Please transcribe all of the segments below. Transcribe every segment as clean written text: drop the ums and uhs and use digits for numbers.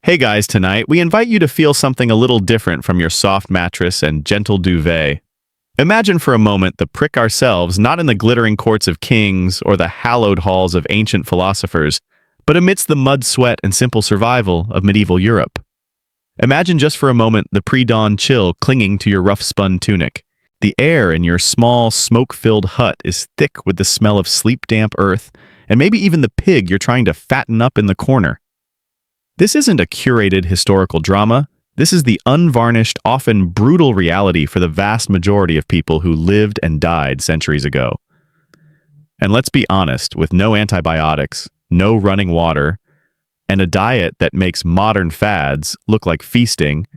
Hey guys, tonight we invite you to feel something a little different from your soft mattress and gentle duvet. Imagine for a moment the prick ourselves not in the glittering courts of kings or the hallowed halls of ancient philosophers, but amidst the mud sweat and simple survival of medieval Europe. Imagine just for a moment the pre-dawn chill clinging to your rough-spun tunic. The air in your small, smoke-filled hut is thick with the smell of sleep-damp earth, and maybe even the pig you're trying to fatten up in the corner. This isn't a curated historical drama. This is the unvarnished, often brutal reality for the vast majority of people who lived and died centuries ago. And let's be honest, with no antibiotics, no running water, and a diet that makes modern fads look like feasting,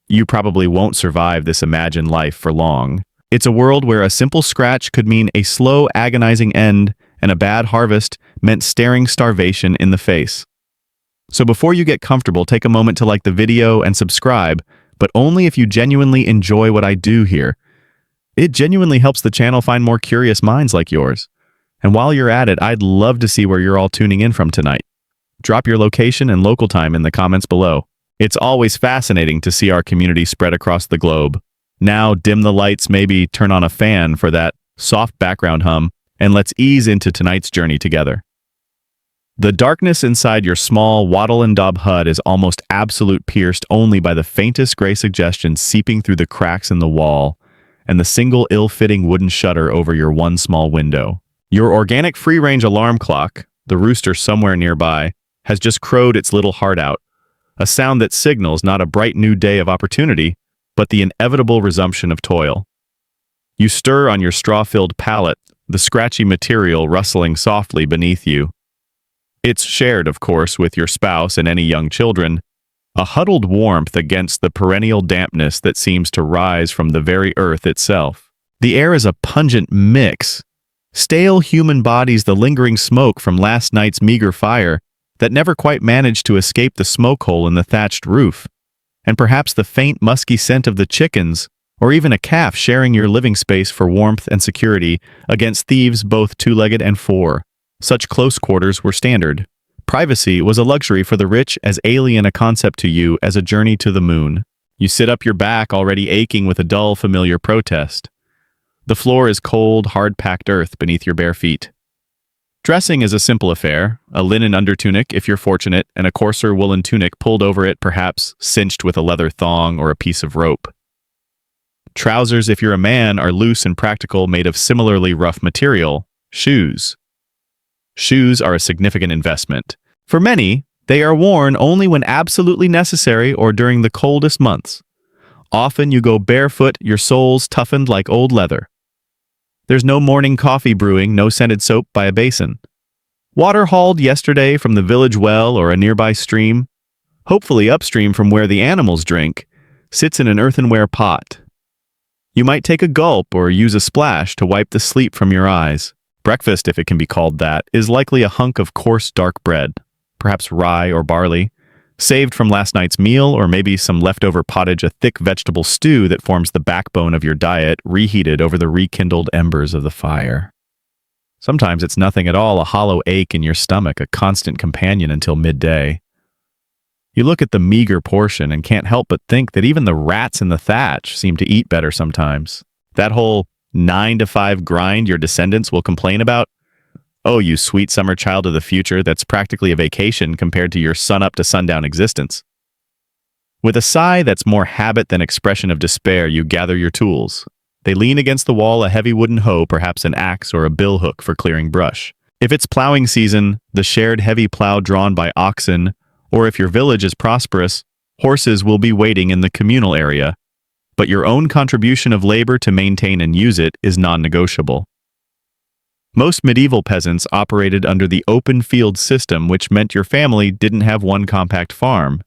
you probably won't survive this imagined life for long. It's a world where a simple scratch could mean a slow, agonizing end, and a bad harvest meant staring starvation in the face. So before you get comfortable, take a moment to like the video and subscribe, but only if you genuinely enjoy what I do here. It genuinely helps the channel find more curious minds like yours. And while you're at it, I'd love to see where you're all tuning in from tonight. Drop your location and local time in the comments below. It's always fascinating to see our community spread across the globe. Now dim the lights, maybe turn on a fan for that soft background hum, and let's ease into tonight's journey together. The darkness inside your small wattle and daub hut is almost absolute, pierced only by the faintest gray suggestion seeping through the cracks in the wall and the single ill-fitting wooden shutter over your one small window. Your organic free-range alarm clock, the rooster somewhere nearby, has just crowed its little heart out, a sound that signals not a bright new day of opportunity, but the inevitable resumption of toil. You stir on your straw-filled pallet, the scratchy material rustling softly beneath you. It's shared, of course, with your spouse and any young children, a huddled warmth against the perennial dampness that seems to rise from the very earth itself. The air is a pungent mix. Stale human bodies, the lingering smoke from last night's meager fire that never quite managed to escape the smoke hole in the thatched roof, and perhaps the faint musky scent of the chickens, or even a calf sharing your living space for warmth and security against thieves both two-legged and four. Such close quarters were standard. Privacy was a luxury for the rich, as alien a concept to you as a journey to the moon. You sit up, your back already aching with a dull, familiar protest. The floor is cold, hard-packed earth beneath your bare feet. Dressing is a simple affair, a linen undertunic if you're fortunate, and a coarser woolen tunic pulled over it, perhaps cinched with a leather thong or a piece of rope. Trousers, if you're a man, are loose and practical, made of similarly rough material. Shoes. Shoes are a significant investment. For many, they are worn only when absolutely necessary or during the coldest months. Often you go barefoot, your soles toughened like old leather. There's no morning coffee brewing, no scented soap by a basin. Water hauled yesterday from the village well or a nearby stream, hopefully upstream from where the animals drink, sits in an earthenware pot. You might take a gulp or use a splash to wipe the sleep from your eyes. Breakfast, if it can be called that, is likely a hunk of coarse dark bread, perhaps rye or barley, saved from last night's meal, or maybe some leftover pottage, a thick vegetable stew that forms the backbone of your diet, reheated over the rekindled embers of the fire. Sometimes it's nothing at all, a hollow ache in your stomach, a constant companion until midday. You look at the meager portion and can't help but think that even the rats in the thatch seem to eat better sometimes. That whole 9-to-5 grind your descendants will complain about? Oh, you sweet summer child of the future, that's practically a vacation compared to your sun-up to sundown existence. With a sigh that's more habit than expression of despair, you gather your tools. They lean against the wall, a heavy wooden hoe, perhaps an axe or a billhook for clearing brush. If it's plowing season, the shared heavy plow drawn by oxen, or if your village is prosperous, horses will be waiting in the communal area. But your own contribution of labor to maintain and use it is non-negotiable. Most medieval peasants operated under the open field system, which meant your family didn't have one compact farm.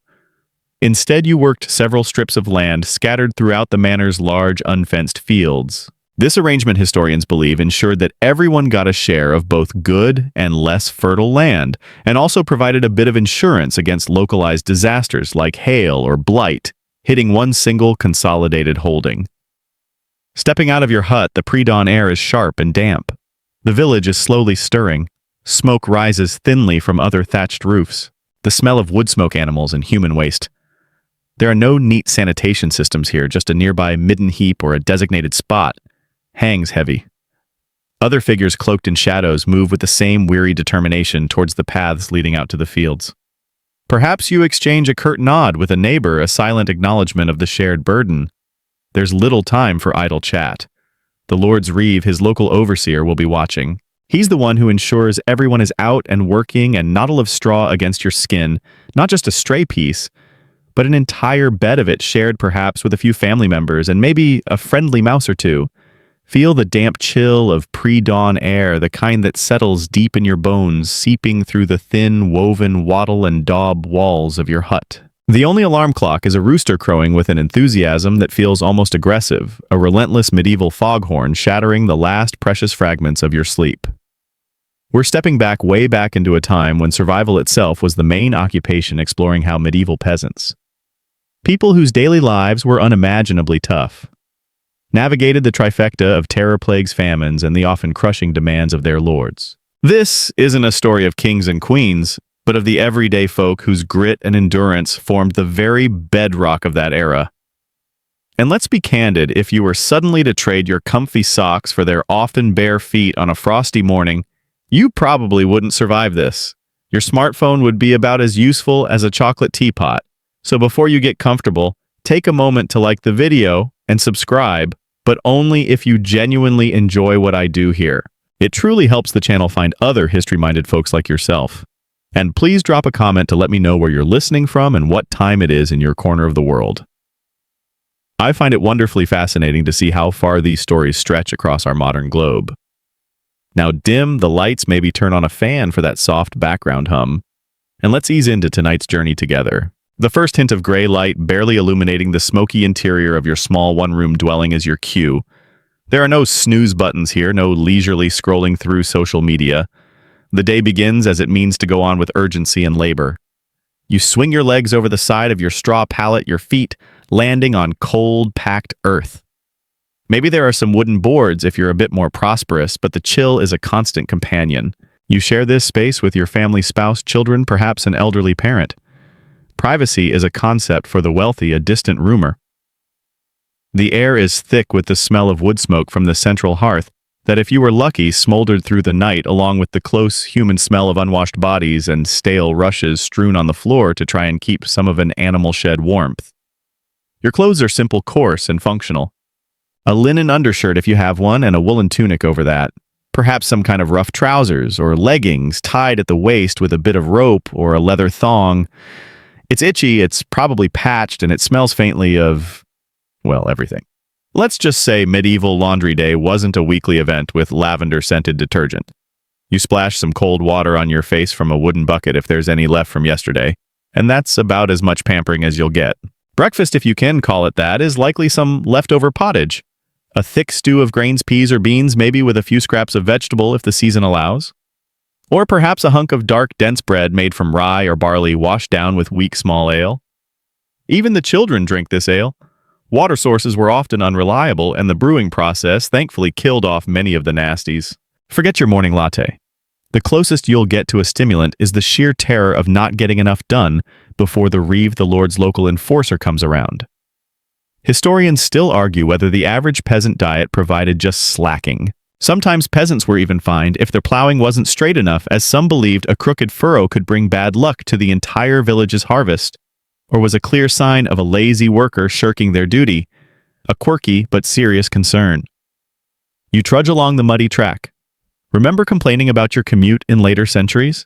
Instead, you worked several strips of land scattered throughout the manor's large unfenced fields. This arrangement, historians believe, ensured that everyone got a share of both good and less fertile land, and also provided a bit of insurance against localized disasters like hail or blight, hitting one single consolidated holding. Stepping out of your hut, the pre-dawn air is sharp and damp. The village is slowly stirring. Smoke rises thinly from other thatched roofs. The smell of wood smoke animals and human waste. There are no neat sanitation systems here, just a nearby midden heap or a designated spot. Hangs heavy. Other figures cloaked in shadows move with the same weary determination towards the paths leading out to the fields. Perhaps you exchange a curt nod with a neighbor, a silent acknowledgement of the shared burden. There's little time for idle chat. The Lord's Reeve, his local overseer, will be watching. He's the one who ensures everyone is out and working and not a of straw against your skin, not just a stray piece, but an entire bed of it shared perhaps with a few family members and maybe a friendly mouse or two. Feel the damp chill of pre-dawn air, the kind that settles deep in your bones, seeping through the thin, woven wattle and daub walls of your hut. The only alarm clock is a rooster crowing with an enthusiasm that feels almost aggressive, a relentless medieval foghorn shattering the last precious fragments of your sleep. We're stepping way back into a time when survival itself was the main occupation, exploring how medieval peasants, people whose daily lives were unimaginably tough, navigated the trifecta of terror plagues, famines, and the often crushing demands of their lords. This isn't a story of kings and queens, but of the everyday folk whose grit and endurance formed the very bedrock of that era. And let's be candid, if you were suddenly to trade your comfy socks for their often bare feet on a frosty morning, you probably wouldn't survive this. Your smartphone would be about as useful as a chocolate teapot. So before you get comfortable, take a moment to like the video and subscribe, but only if you genuinely enjoy what I do here. It truly helps the channel find other history-minded folks like yourself. And please drop a comment to let me know where you're listening from and what time it is in your corner of the world. I find it wonderfully fascinating to see how far these stories stretch across our modern globe. Now dim the lights, maybe turn on a fan for that soft background hum, and let's ease into tonight's journey together. The first hint of gray light barely illuminating the smoky interior of your small one-room dwelling is your cue. There are no snooze buttons here, no leisurely scrolling through social media. The day begins as it means to go on with urgency and labor. You swing your legs over the side of your straw pallet, your feet landing on cold, packed earth. Maybe there are some wooden boards if you're a bit more prosperous, but the chill is a constant companion. You share this space with your family, spouse, children, perhaps an elderly parent. Privacy is a concept for the wealthy, a distant rumor. The air is thick with the smell of wood smoke from the central hearth that, if you were lucky, smoldered through the night, along with the close human smell of unwashed bodies and stale rushes strewn on the floor to try and keep some of an animal shed warmth. Your clothes are simple, coarse, and functional. A linen undershirt if you have one, and a woolen tunic over that. Perhaps some kind of rough trousers or leggings tied at the waist with a bit of rope or a leather thong. It's itchy, it's probably patched, and it smells faintly of, well, everything. Let's just say medieval laundry day wasn't a weekly event with lavender-scented detergent. You splash some cold water on your face from a wooden bucket if there's any left from yesterday, and that's about as much pampering as you'll get. Breakfast, if you can call it that, is likely some leftover pottage. A thick stew of grains, peas, or beans, maybe with a few scraps of vegetable if the season allows. Or perhaps a hunk of dark, dense bread made from rye or barley washed down with weak, small ale. Even the children drink this ale. Water sources were often unreliable, and the brewing process thankfully killed off many of the nasties. Forget your morning latte. The closest you'll get to a stimulant is the sheer terror of not getting enough done before the Reeve, the Lord's local enforcer, comes around. Historians still argue whether the average peasant diet provided just slacking. Sometimes peasants were even fined if their plowing wasn't straight enough, as some believed a crooked furrow could bring bad luck to the entire village's harvest, or was a clear sign of a lazy worker shirking their duty, a quirky but serious concern. You trudge along the muddy track. Remember complaining about your commute in later centuries?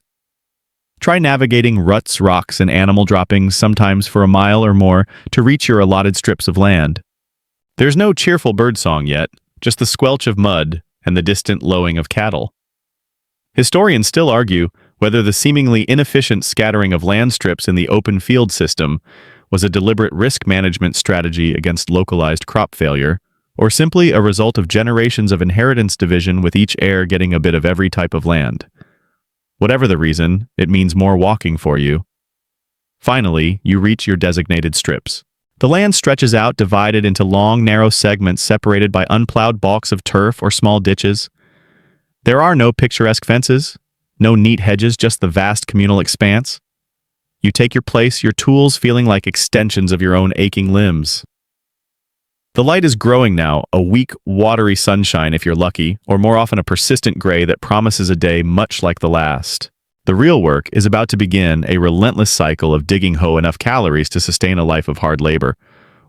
Try navigating ruts, rocks, and animal droppings, sometimes for a mile or more, to reach your allotted strips of land. There's no cheerful birdsong yet, just the squelch of mud and the distant lowing of cattle. Historians still argue whether the seemingly inefficient scattering of land strips in the open field system was a deliberate risk management strategy against localized crop failure, or simply a result of generations of inheritance division with each heir getting a bit of every type of land. Whatever the reason, it means more walking for you. Finally, you reach your designated strips. The land stretches out, divided into long, narrow segments separated by unplowed balks of turf or small ditches. There are no picturesque fences, no neat hedges, just the vast communal expanse. You take your place, your tools feeling like extensions of your own aching limbs. The light is growing now, a weak, watery sunshine if you're lucky, or more often a persistent gray that promises a day much like the last. The real work is about to begin, a relentless cycle of digging hoe enough calories to sustain a life of hard labor,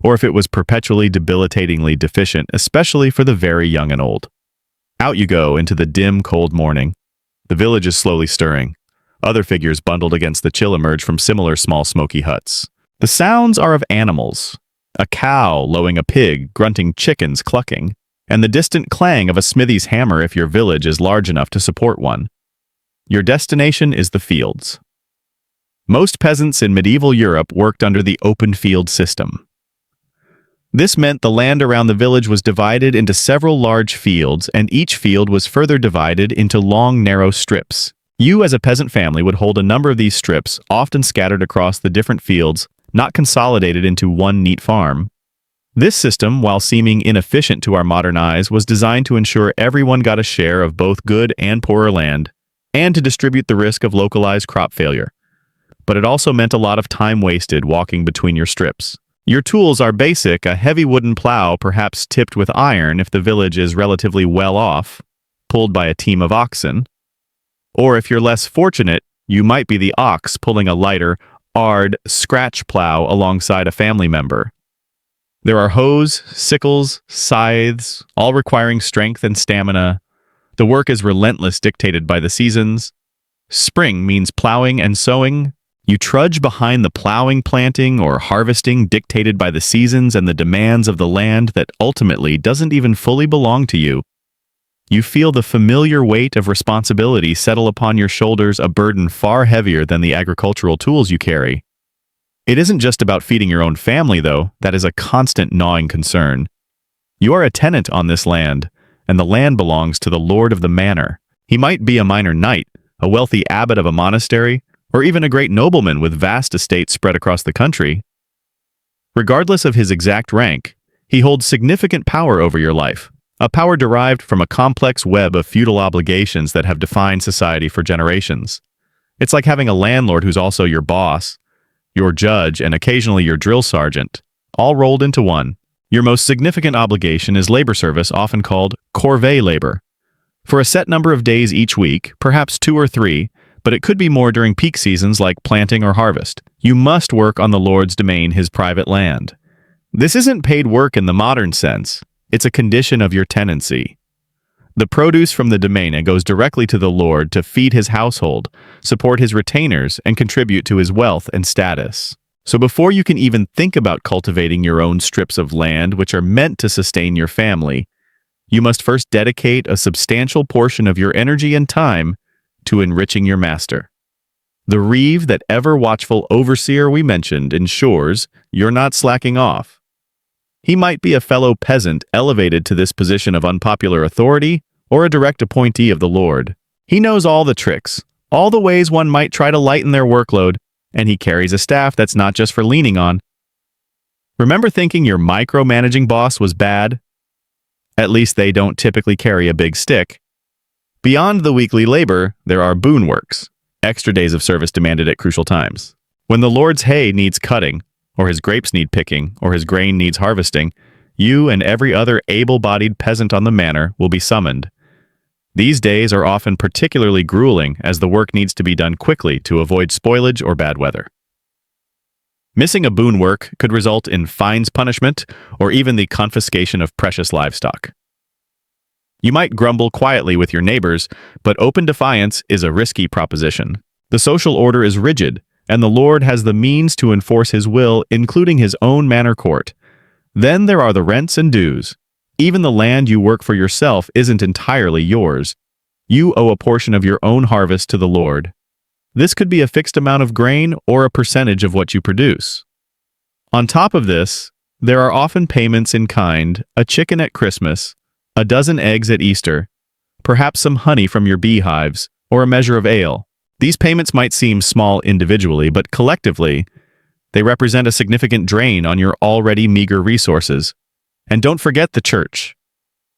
or if it was perpetually debilitatingly deficient, especially for the very young and old. Out you go into the dim, cold morning. The village is slowly stirring. Other figures bundled against the chill emerge from similar small smoky huts. The sounds are of animals. A cow lowing a pig, grunting chickens clucking, and the distant clang of a smithy's hammer if your village is large enough to support one. Your destination is the fields. Most peasants in medieval Europe worked under the open field system. This meant the land around the village was divided into several large fields, and each field was further divided into long, narrow strips. You, as a peasant family, would hold a number of these strips, often scattered across the different fields, not consolidated into one neat farm. This system, while seeming inefficient to our modern eyes, was designed to ensure everyone got a share of both good and poorer land, and to distribute the risk of localized crop failure. But it also meant a lot of time wasted walking between your strips. Your tools are basic, a heavy wooden plow, perhaps tipped with iron if the village is relatively well off, pulled by a team of oxen. Or if you're less fortunate, you might be the ox pulling a lighter, scratch plow alongside a family member. There are hoes, sickles, scythes, all requiring strength and stamina. The work is relentless, dictated by the seasons. Spring means plowing and sowing. You trudge behind the plowing, planting, or harvesting, dictated by the seasons and the demands of the land that ultimately doesn't even fully belong to you. You feel the familiar weight of responsibility settle upon your shoulders, a burden far heavier than the agricultural tools you carry. It isn't just about feeding your own family, though. That is a constant gnawing concern. You are a tenant on this land, and the land belongs to the lord of the manor. He might be a minor knight, a wealthy abbot of a monastery, or even a great nobleman with vast estates spread across the country. Regardless of his exact rank, he holds significant power over your life. A power derived from a complex web of feudal obligations that have defined society for generations. It's like having a landlord who's also your boss, your judge, and occasionally your drill sergeant, all rolled into one. Your most significant obligation is labor service, often called corvée labor. For a set number of days each week, perhaps 2 or 3, but it could be more during peak seasons like planting or harvest, you must work on the Lord's domain, his private land. This isn't paid work in the modern sense. It's a condition of your tenancy. The produce from the domain goes directly to the Lord to feed his household, support his retainers, and contribute to his wealth and status. So before you can even think about cultivating your own strips of land which are meant to sustain your family, you must first dedicate a substantial portion of your energy and time to enriching your master. The reeve, that ever-watchful overseer we mentioned, ensures you're not slacking off. He might be a fellow peasant elevated to this position of unpopular authority, or a direct appointee of the Lord. He knows all the tricks, all the ways one might try to lighten their workload, and he carries a staff that's not just for leaning on. Remember thinking your micromanaging boss was bad? At least they don't typically carry a big stick. Beyond the weekly labor, there are boon works, extra days of service demanded at crucial times. When the Lord's hay needs cutting, or his grapes need picking, or his grain needs harvesting, you and every other able-bodied peasant on the manor will be summoned. These days are often particularly grueling, as the work needs to be done quickly to avoid spoilage or bad weather. Missing a boon work could result in fines, punishment, or even the confiscation of precious livestock. You might grumble quietly with your neighbors, but open defiance is a risky proposition. The social order is rigid, and the Lord has the means to enforce his will, including his own manor court. Then there are the rents and dues. Even the land you work for yourself isn't entirely yours. You owe a portion of your own harvest to the Lord. This could be a fixed amount of grain or a percentage of what you produce. On top of this, there are often payments in kind, a chicken at Christmas, a dozen eggs at Easter, perhaps some honey from your beehives, or a measure of ale. These payments might seem small individually, but collectively, they represent a significant drain on your already meager resources. And don't forget the church.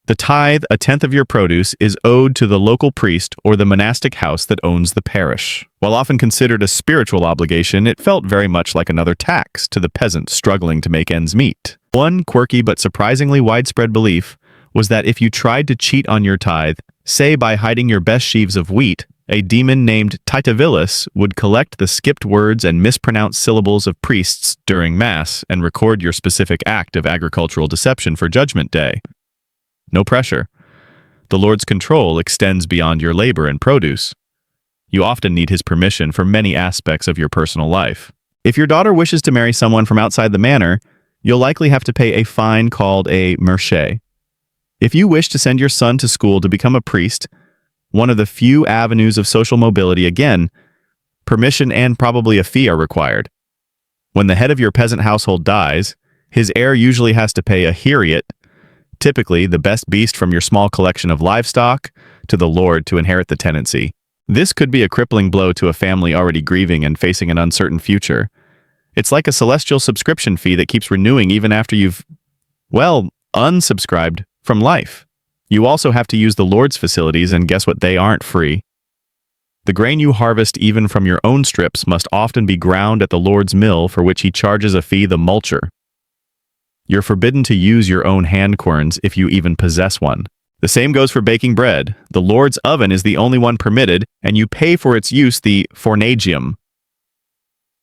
The tithe, a tenth of your produce, is owed to the local priest or the monastic house that owns the parish. While often considered a spiritual obligation, it felt very much like another tax to the peasant struggling to make ends meet. One quirky but surprisingly widespread belief was that if you tried to cheat on your tithe, say by hiding your best sheaves of wheat, a demon named Titavilis would collect the skipped words and mispronounced syllables of priests during Mass and record your specific act of agricultural deception for Judgment Day. No pressure. The Lord's control extends beyond your labor and produce. You often need His permission for many aspects of your personal life. If your daughter wishes to marry someone from outside the manor, you'll likely have to pay a fine called a merche. If you wish to send your son to school to become a priest, one of the few avenues of social mobility, again, permission and probably a fee are required. When the head of your peasant household dies, his heir usually has to pay a hiriot, typically the best beast from your small collection of livestock, to the lord to inherit the tenancy. This could be a crippling blow to a family already grieving and facing an uncertain future. It's like a celestial subscription fee that keeps renewing even after you've, well, unsubscribed from life. You also have to use the Lord's facilities, and guess what? They aren't free. The grain you harvest even from your own strips must often be ground at the Lord's mill, for which He charges a fee, the mulcher. You're forbidden to use your own hand querns if you even possess one. The same goes for baking bread. The Lord's oven is the only one permitted, and you pay for its use, the fornagium.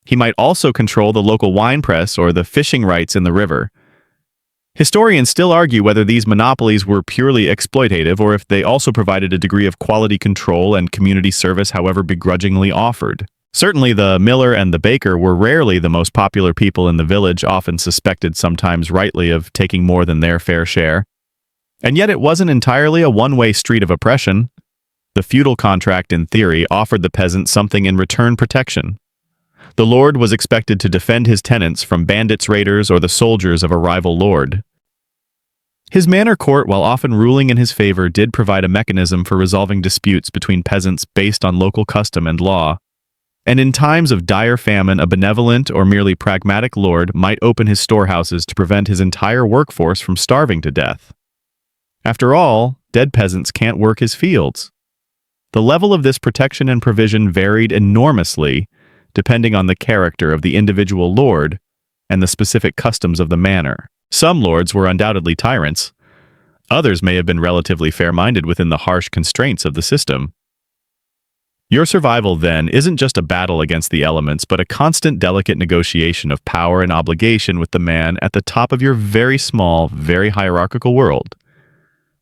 He might also control the local wine press or the fishing rights in the river. Historians still argue whether these monopolies were purely exploitative or if they also provided a degree of quality control and community service, however begrudgingly offered. Certainly the miller and the baker were rarely the most popular people in the village, often suspected, sometimes rightly, of taking more than their fair share. And yet it wasn't entirely a one-way street of oppression. The feudal contract, in theory, offered the peasant something in return: protection. The lord was expected to defend his tenants from bandits, raiders, or the soldiers of a rival lord. His manor court, while often ruling in his favor, did provide a mechanism for resolving disputes between peasants based on local custom and law. And in times of dire famine, a benevolent or merely pragmatic lord might open his storehouses to prevent his entire workforce from starving to death. After all, dead peasants can't work his fields. The level of this protection and provision varied enormously, depending on the character of the individual lord and the specific customs of the manor. Some lords were undoubtedly tyrants. Others may have been relatively fair-minded within the harsh constraints of the system. Your survival, then, isn't just a battle against the elements, but a constant, delicate negotiation of power and obligation with the man at the top of your very small, very hierarchical world.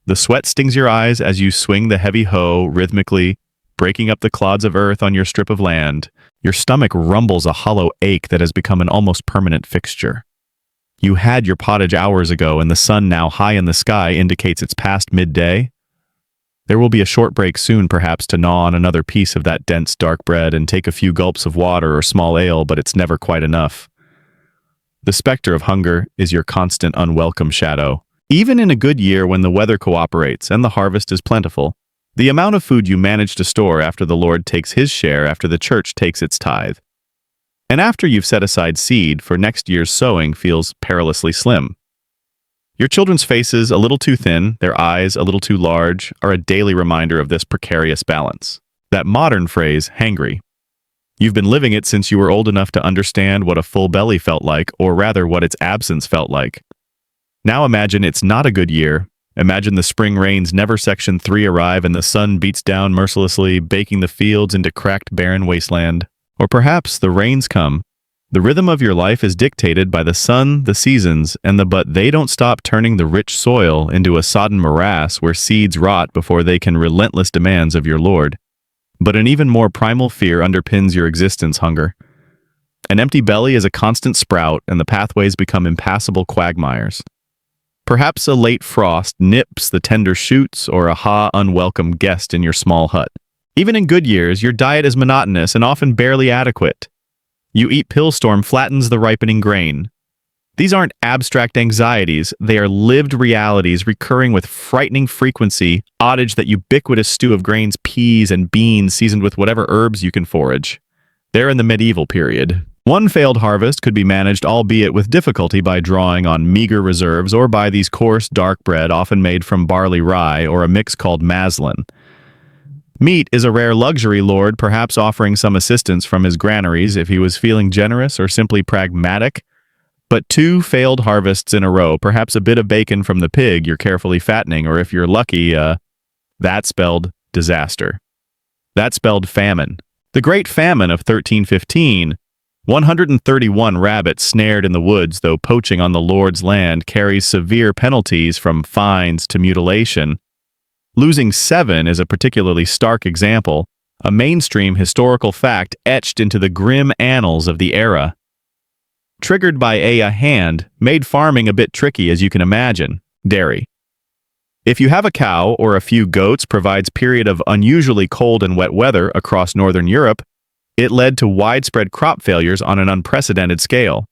The sweat stings your eyes as you swing the heavy hoe rhythmically, breaking up the clods of earth on your strip of land. Your stomach rumbles a hollow ache that has become an almost permanent fixture. You had your pottage hours ago, and the sun, now high in the sky, indicates it's past midday. There will be a short break soon, perhaps, to gnaw on another piece of that dense, dark bread and take a few gulps of water or small ale, but it's never quite enough. The specter of hunger is your constant, unwelcome shadow. Even in a good year when the weather cooperates and the harvest is plentiful, the amount of food you manage to store after the Lord takes His share, after the church takes its tithe, and after you've set aside seed for next year's sowing, feels perilously slim. Your children's faces, a little too thin, their eyes a little too large, are a daily reminder of this precarious balance. That modern phrase, hangry. You've been living it since you were old enough to understand what a full belly felt like, or rather what its absence felt like. Now imagine it's not a good year. Imagine the spring rains never Section 3 arrive and the sun beats down mercilessly, baking the fields into cracked, barren wasteland. Or perhaps the rains come. The rhythm of your life is dictated by the sun, the seasons, but they don't stop turning the rich soil into a sodden morass where seeds rot before they can relentless demands of your Lord. But an even more primal fear underpins your existence: hunger. An empty belly is a constant sprout, and the pathways become impassable quagmires. Perhaps a late frost nips the tender shoots, or a unwelcome guest in your small hut. Even in good years, your diet is monotonous and often barely adequate. You eat Pillstorm flattens the ripening grain. These aren't abstract anxieties, they are lived realities recurring with frightening frequency. Odage that ubiquitous stew of grains, peas, and beans seasoned with whatever herbs you can forage. They're in the medieval period. One failed harvest could be managed, albeit with difficulty, by drawing on meager reserves or by these coarse, dark bread often made from barley rye or a mix called maslin. Meat is a rare luxury, lord perhaps offering some assistance from his granaries if he was feeling generous or simply pragmatic. But two failed harvests in a row, perhaps a bit of bacon from the pig you're carefully fattening, or if you're lucky, that spelled disaster. That spelled famine. The Great Famine of 1315, 131 rabbits snared in the woods, though poaching on the Lord's land carries severe penalties from fines to mutilation. Losing 7 is a particularly stark example, a mainstream historical fact etched into the grim annals of the era. Triggered by a hand, made farming a bit tricky, as you can imagine. Dairy. If you have a cow or a few goats provides period of unusually cold and wet weather across northern Europe, it led to widespread crop failures on an unprecedented scale.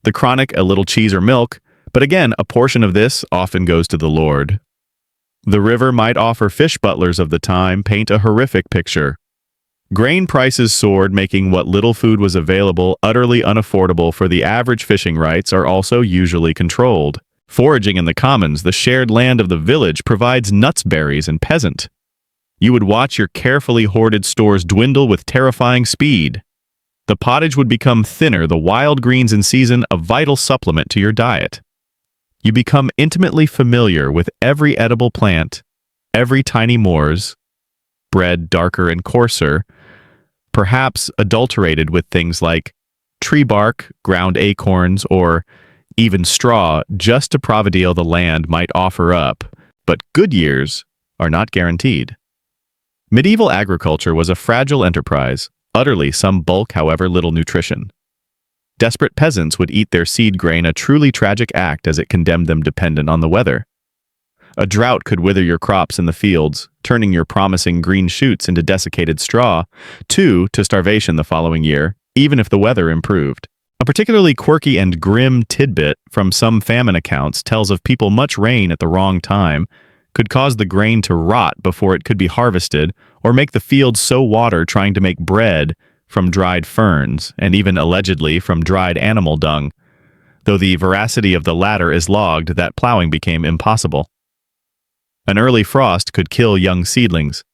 The chronic, a little cheese or milk, but again, a portion of this often goes to the Lord. The river might offer fish butlers of the time paint a horrific picture. Grain prices soared, making what little food was available utterly unaffordable for the average. Fishing rights are also usually controlled. Foraging in the commons, the shared land of the village, provides nuts, berries, and peasant. You would watch your carefully hoarded stores dwindle with terrifying speed. The pottage would become thinner, the wild greens in season a vital supplement to your diet. You become intimately familiar with every edible plant, every tiny moors, bred darker and coarser, perhaps adulterated with things like tree bark, ground acorns, or even straw, just to provideal the land might offer up, but good years are not guaranteed. Medieval agriculture was a fragile enterprise, utterly some bulk, however little nutrition. Desperate peasants would eat their seed grain, a truly tragic act as it condemned them dependent on the weather. A drought could wither your crops in the fields, turning your promising green shoots into desiccated straw, to starvation the following year, even if the weather improved. A particularly quirky and grim tidbit from some famine accounts tells of people much rain at the wrong time could cause the grain to rot before it could be harvested, or make the fields so water trying to make bread from dried ferns, and even allegedly from dried animal dung, though the veracity of the latter is logged that plowing became impossible. An early frost could kill young seedlings.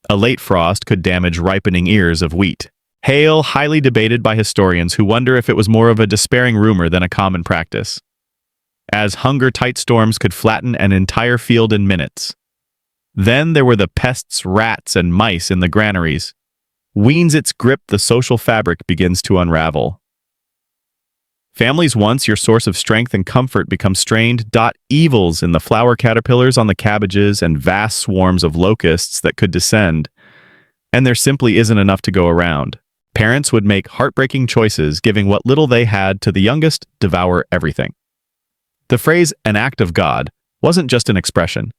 A late frost could damage ripening ears of wheat. Hail, highly debated by historians who wonder if it was more of a despairing rumor than a common practice, as hunger-tight storms could flatten an entire field in minutes. Then there were the pests, rats, and mice in the granaries. Weans its grip, the social fabric begins to unravel. Families once your source of strength and comfort become strained. Evils in the flower caterpillars on the cabbages and vast swarms of locusts that could descend. And there simply isn't enough to go around. Parents would make heartbreaking choices, giving what little they had to the youngest, devour everything. The phrase, an act of God, wasn't just an expression.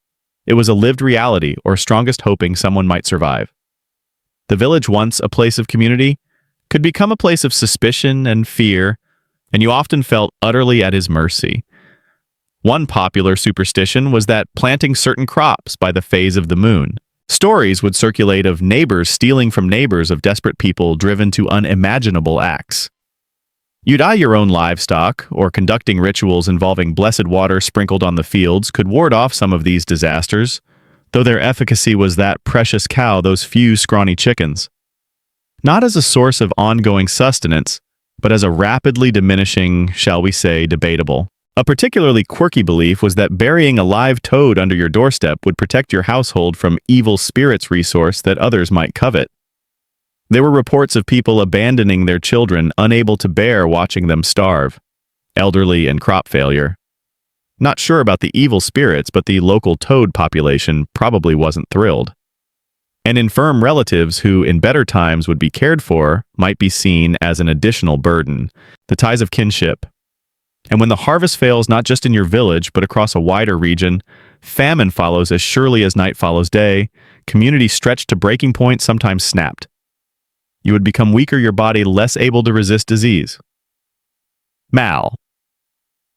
It was a lived reality, or strongest hoping someone might survive. The village, once a place of community, could become a place of suspicion and fear, and you often felt utterly at his mercy. One popular superstition was that planting certain crops by the phase of the moon. Stories would circulate of neighbors stealing from neighbors, of desperate people driven to unimaginable acts. You'd eye your own livestock, or conducting rituals involving blessed water sprinkled on the fields could ward off some of these disasters, though their efficacy was that precious cow, those few scrawny chickens. Not as a source of ongoing sustenance, but as a rapidly diminishing, shall we say, debatable. A particularly quirky belief was that burying a live toad under your doorstep would protect your household from evil spirits, resource that others might covet. There were reports of people abandoning their children, unable to bear watching them starve. Elderly and crop failure. Not sure about the evil spirits, but the local toad population probably wasn't thrilled. And infirm relatives who, in better times, would be cared for might be seen as an additional burden. The ties of kinship. And when the harvest fails not just in your village, but across a wider region, famine follows as surely as night follows day, community stretched to breaking point, sometimes snapped. You would become weaker, your body less able to resist disease. Mal.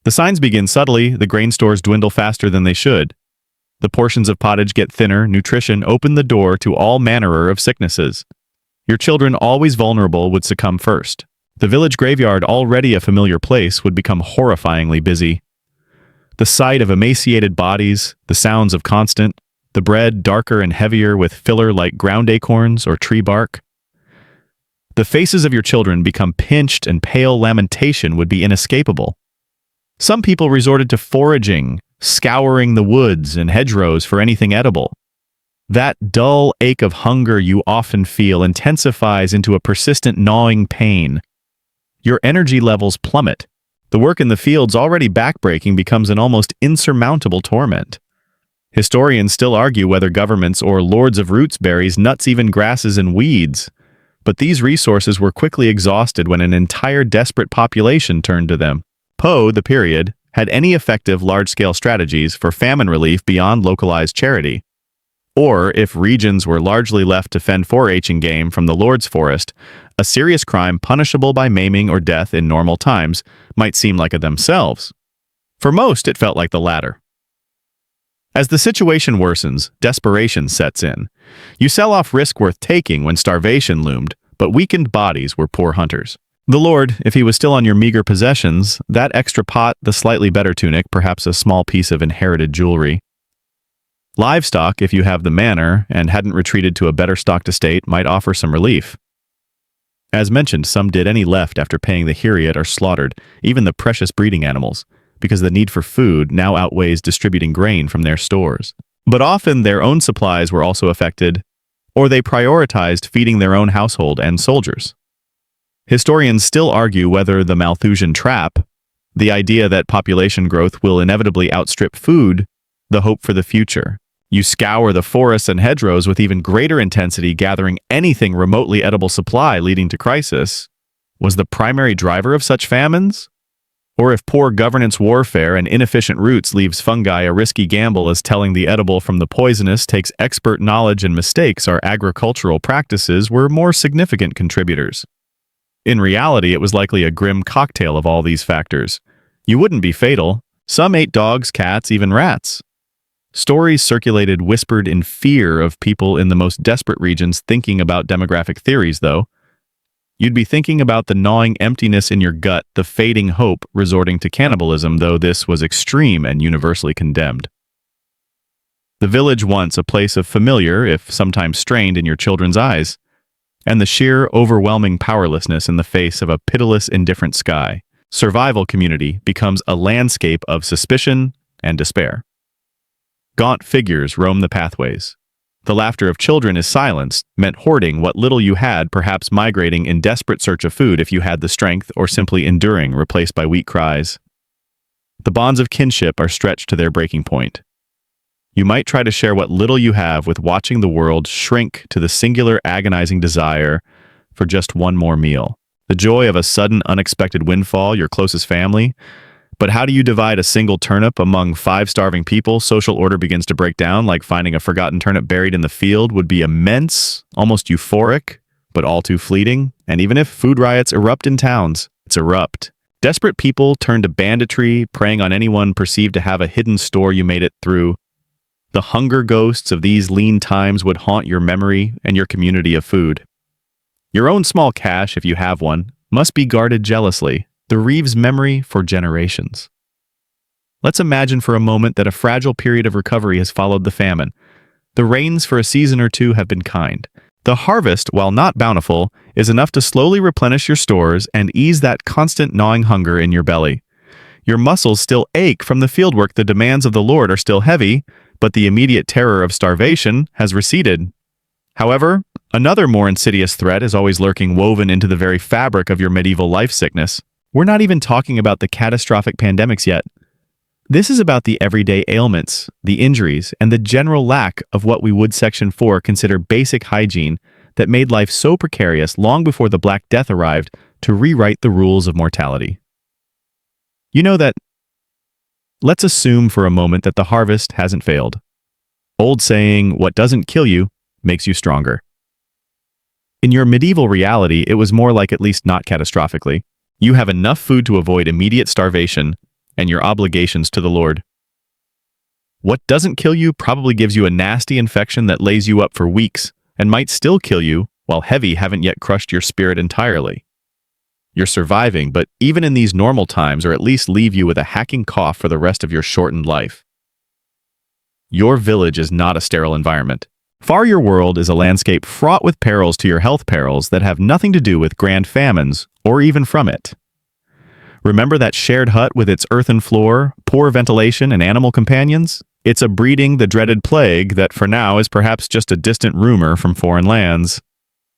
The signs begin subtly, the grain stores dwindle faster than they should. The portions of pottage get thinner, nutrition open the door to all manner of sicknesses. Your children, always vulnerable, would succumb first. The village graveyard, already a familiar place, would become horrifyingly busy. The sight of emaciated bodies, the sounds of constant, the bread darker and heavier with filler like ground acorns or tree bark. The faces of your children become pinched and pale lamentation would be inescapable. Some people resorted to foraging, scouring the woods and hedgerows for anything edible. That dull ache of hunger you often feel intensifies into a persistent gnawing pain. Your energy levels plummet. The work in the fields, already backbreaking, becomes an almost insurmountable torment. Historians still argue whether governments or lords of roots, berries, nuts, even grasses and weeds. But these resources were quickly exhausted when an entire desperate population turned to them. Poe, the period, had any effective large-scale strategies for famine relief beyond localized charity. Or, if regions were largely left to fend foraging game from the Lord's forest, a serious crime punishable by maiming or death in normal times might seem like a themselves. For most, it felt like the latter. As the situation worsens, desperation sets in. You sell off risk worth taking when starvation loomed, but weakened bodies were poor hunters. The Lord, if he was still on your meager possessions, that extra pot, the slightly better tunic, perhaps a small piece of inherited jewelry. Livestock, if you have the manor and hadn't retreated to a better stocked estate, might offer some relief. As mentioned, some did any left after paying the Hiriot are slaughtered, even the precious breeding animals, because the need for food now outweighs distributing grain from their stores. But often their own supplies were also affected, or they prioritized feeding their own household and soldiers. Historians still argue whether the Malthusian trap, the idea that population growth will inevitably outstrip food, the hope for the future. You scour the forests and hedgerows with even greater intensity, gathering anything remotely edible supply leading to crisis, was the primary driver of such famines? Or if poor governance warfare and inefficient roots leaves fungi a risky gamble as telling the edible from the poisonous takes expert knowledge and mistakes, our agricultural practices were more significant contributors. In reality, it was likely a grim cocktail of all these factors. You wouldn't be fatal. Some ate dogs, cats, even rats. Stories circulated whispered in fear of people in the most desperate regions thinking about demographic theories, though. You'd be thinking about the gnawing emptiness in your gut, the fading hope, resorting to cannibalism, though this was extreme and universally condemned. The village once a place of familiar, if sometimes strained in your children's eyes, and the sheer, overwhelming powerlessness in the face of a pitiless, indifferent sky. Survival community becomes a landscape of suspicion and despair. Gaunt figures roam the pathways. The laughter of children is silenced, meant hoarding what little you had, perhaps migrating in desperate search of food if you had the strength, or simply enduring, replaced by weak cries. The bonds of kinship are stretched to their breaking point. You might try to share what little you have with watching the world shrink to the singular agonizing desire for just one more meal. The joy of a sudden, unexpected windfall, your closest family. But how do you divide a single turnip among 5 starving people? Social order begins to break down, like finding a forgotten turnip buried in the field would be immense, almost euphoric, but all too fleeting. And even if food riots erupt in towns, it's erupt. Desperate people turn to banditry, preying on anyone perceived to have a hidden store you made it through. The hunger ghosts of these lean times would haunt your memory and your community of food. Your own small cache, if you have one, must be guarded jealously. The Reeves memory for generations. Let's imagine for a moment that a fragile period of recovery has followed the famine. The rains for a season or two have been kind. The harvest, while not bountiful, is enough to slowly replenish your stores and ease that constant gnawing hunger in your belly. Your muscles still ache from the fieldwork, the demands of the Lord are still heavy, but the immediate terror of starvation has receded. However, another more insidious threat is always lurking, woven into the very fabric of your medieval life sickness. We're not even talking about the catastrophic pandemics yet. This is about the everyday ailments, the injuries, and the general lack of what we would Section 4 consider basic hygiene that made life so precarious long before the Black Death arrived to rewrite the rules of mortality. You know that. Let's assume for a moment that the harvest hasn't failed. Old saying, what doesn't kill you makes you stronger. In your medieval reality, it was more like, at least not catastrophically. You have enough food to avoid immediate starvation and your obligations to the Lord. What doesn't kill you probably gives you a nasty infection that lays you up for weeks and might still kill you, while heavy haven't yet crushed your spirit entirely. You're surviving, but even in these normal times, or at least leave you with a hacking cough for the rest of your shortened life. Your village is not a sterile environment. Far your world is a landscape fraught with perils to your health, perils that have nothing to do with grand famines, or even from it. Remember that shared hut with its earthen floor, poor ventilation, and animal companions? It's a breeding the dreaded plague that for now is perhaps just a distant rumor from foreign lands.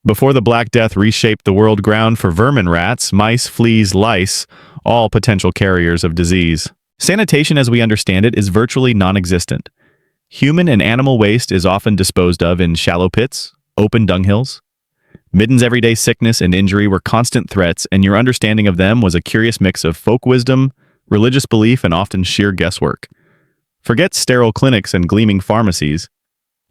Before the Black Death reshaped the world ground for vermin, rats, mice, fleas, lice, all potential carriers of disease. Sanitation as we understand it is virtually non-existent. Human and animal waste is often disposed of in shallow pits, open dunghills. Midden's everyday sickness and injury were constant threats, and your understanding of them was a curious mix of folk wisdom, religious belief, and often sheer guesswork. Forget sterile clinics and gleaming pharmacies.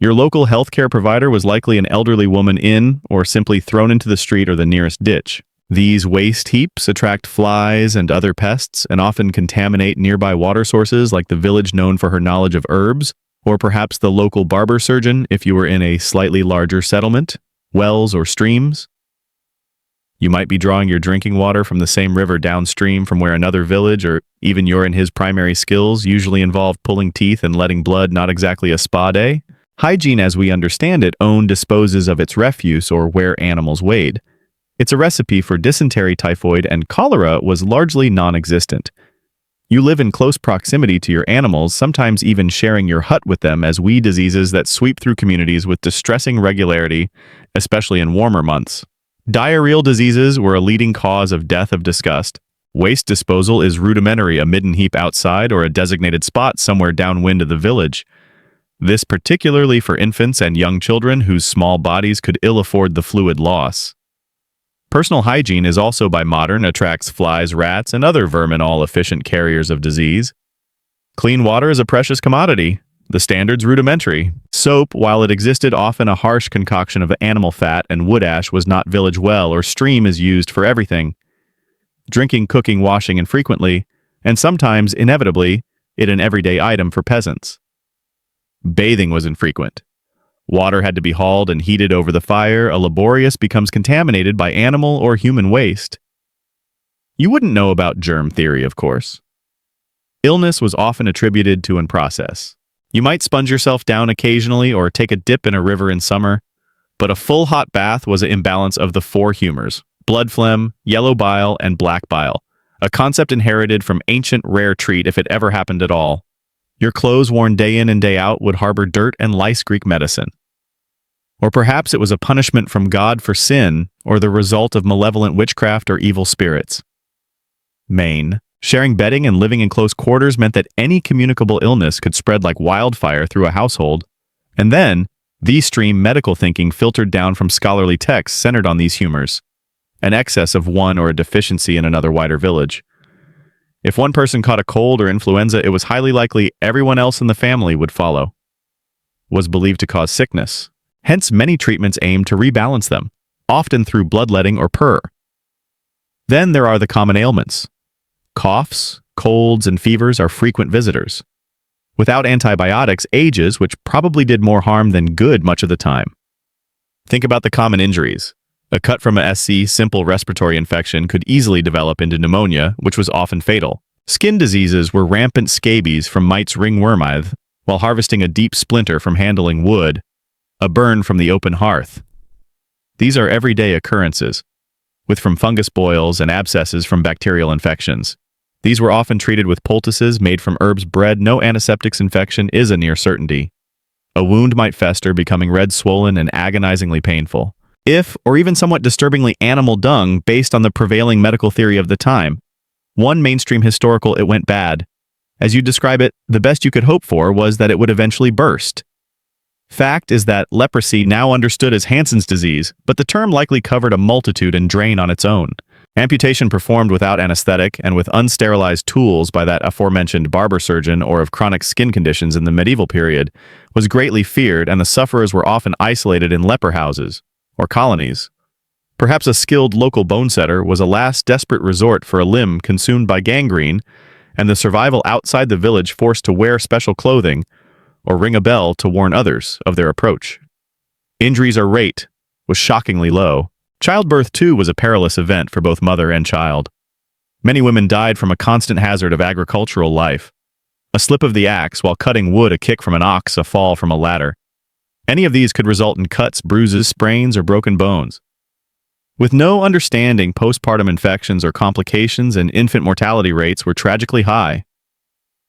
Your local healthcare provider was likely an elderly woman in, or simply thrown into the street or the nearest ditch. These waste heaps attract flies and other pests, and often contaminate nearby water sources like the village known for her knowledge of herbs, or perhaps the local barber surgeon if you were in a slightly larger settlement, wells or streams. You might be drawing your drinking water from the same river downstream from where another village, or even your and his primary skills, usually involve pulling teeth and letting blood, not exactly a spa day. Hygiene as we understand it disposes of its refuse or where animals wade. It's a recipe for dysentery, typhoid, and cholera was largely non-existent. You live in close proximity to your animals, sometimes even sharing your hut with them, as weed diseases that sweep through communities with distressing regularity, especially in warmer months. Diarrheal diseases were a leading cause of death of disgust. Waste disposal is rudimentary, a midden heap outside or a designated spot somewhere downwind of the village. This particularly for infants and young children whose small bodies could ill afford the fluid loss. Personal hygiene is also by modern, attracts flies, rats, and other vermin, all efficient carriers of disease. Clean water is a precious commodity. The standard's rudimentary. Soap, while it existed often a harsh concoction of animal fat and wood ash, was not village well or stream is used for everything. Drinking, cooking, washing infrequently, and sometimes, inevitably, it an everyday item for peasants. Bathing was infrequent. Water had to be hauled and heated over the fire. A laborious becomes contaminated by animal or human waste. You wouldn't know about germ theory, of course. Illness was often attributed to an process. You might sponge yourself down occasionally or take a dip in a river in summer, but a full hot bath was an imbalance of the four humors: blood phlegm, yellow bile, and black bile, a concept inherited from ancient rare treat if it ever happened at all. Your clothes worn day in and day out would harbor dirt and lice, Greek medicine. Or perhaps it was a punishment from God for sin, or the result of malevolent witchcraft or evil spirits. Maine. Sharing bedding and living in close quarters meant that any communicable illness could spread like wildfire through a household. And then, the stream medical thinking filtered down from scholarly texts centered on these humors, an excess of one or a deficiency in another wider village. If one person caught a cold or influenza, it was highly likely everyone else in the family would follow. Was believed to cause sickness. Hence, many treatments aimed to rebalance them, often through bloodletting or purr. Then there are the common ailments. Coughs, colds, and fevers are frequent visitors. Without antibiotics, ages, which probably did more harm than good much of the time. Think about the common injuries. A cut from a SC, simple respiratory infection, could easily develop into pneumonia, which was often fatal. Skin diseases were rampant scabies from mites ringwormithe, while harvesting a deep splinter from handling wood, a burn from the open hearth. These are everyday occurrences, with from fungus boils and abscesses from bacterial infections. These were often treated with poultices made from herbs bred. No antiseptics infection is a near certainty. A wound might fester, becoming red, swollen, and agonizingly painful. If, or even somewhat disturbingly, animal dung based on the prevailing medical theory of the time. One mainstream historical "it went bad." As you describe it, the best you could hope for was that it would eventually burst. Fact is that leprosy now understood as Hansen's disease, but the term likely covered a multitude and drain on its own. Amputation performed without anesthetic and with unsterilized tools by that aforementioned barber surgeon or of chronic skin conditions in the medieval period was greatly feared, and the sufferers were often isolated in leper houses or colonies. Perhaps a skilled local bone setter was a last desperate resort for a limb consumed by gangrene, and the survival outside the village forced to wear special clothing or ring a bell to warn others of their approach. Injuries or rate was shockingly low. Childbirth, too, was a perilous event for both mother and child. Many women died from a constant hazard of agricultural life. A slip of the axe while cutting wood, a kick from an ox, a fall from a ladder. Any of these could result in cuts, bruises, sprains, or broken bones. With no understanding, postpartum infections or complications and infant mortality rates were tragically high.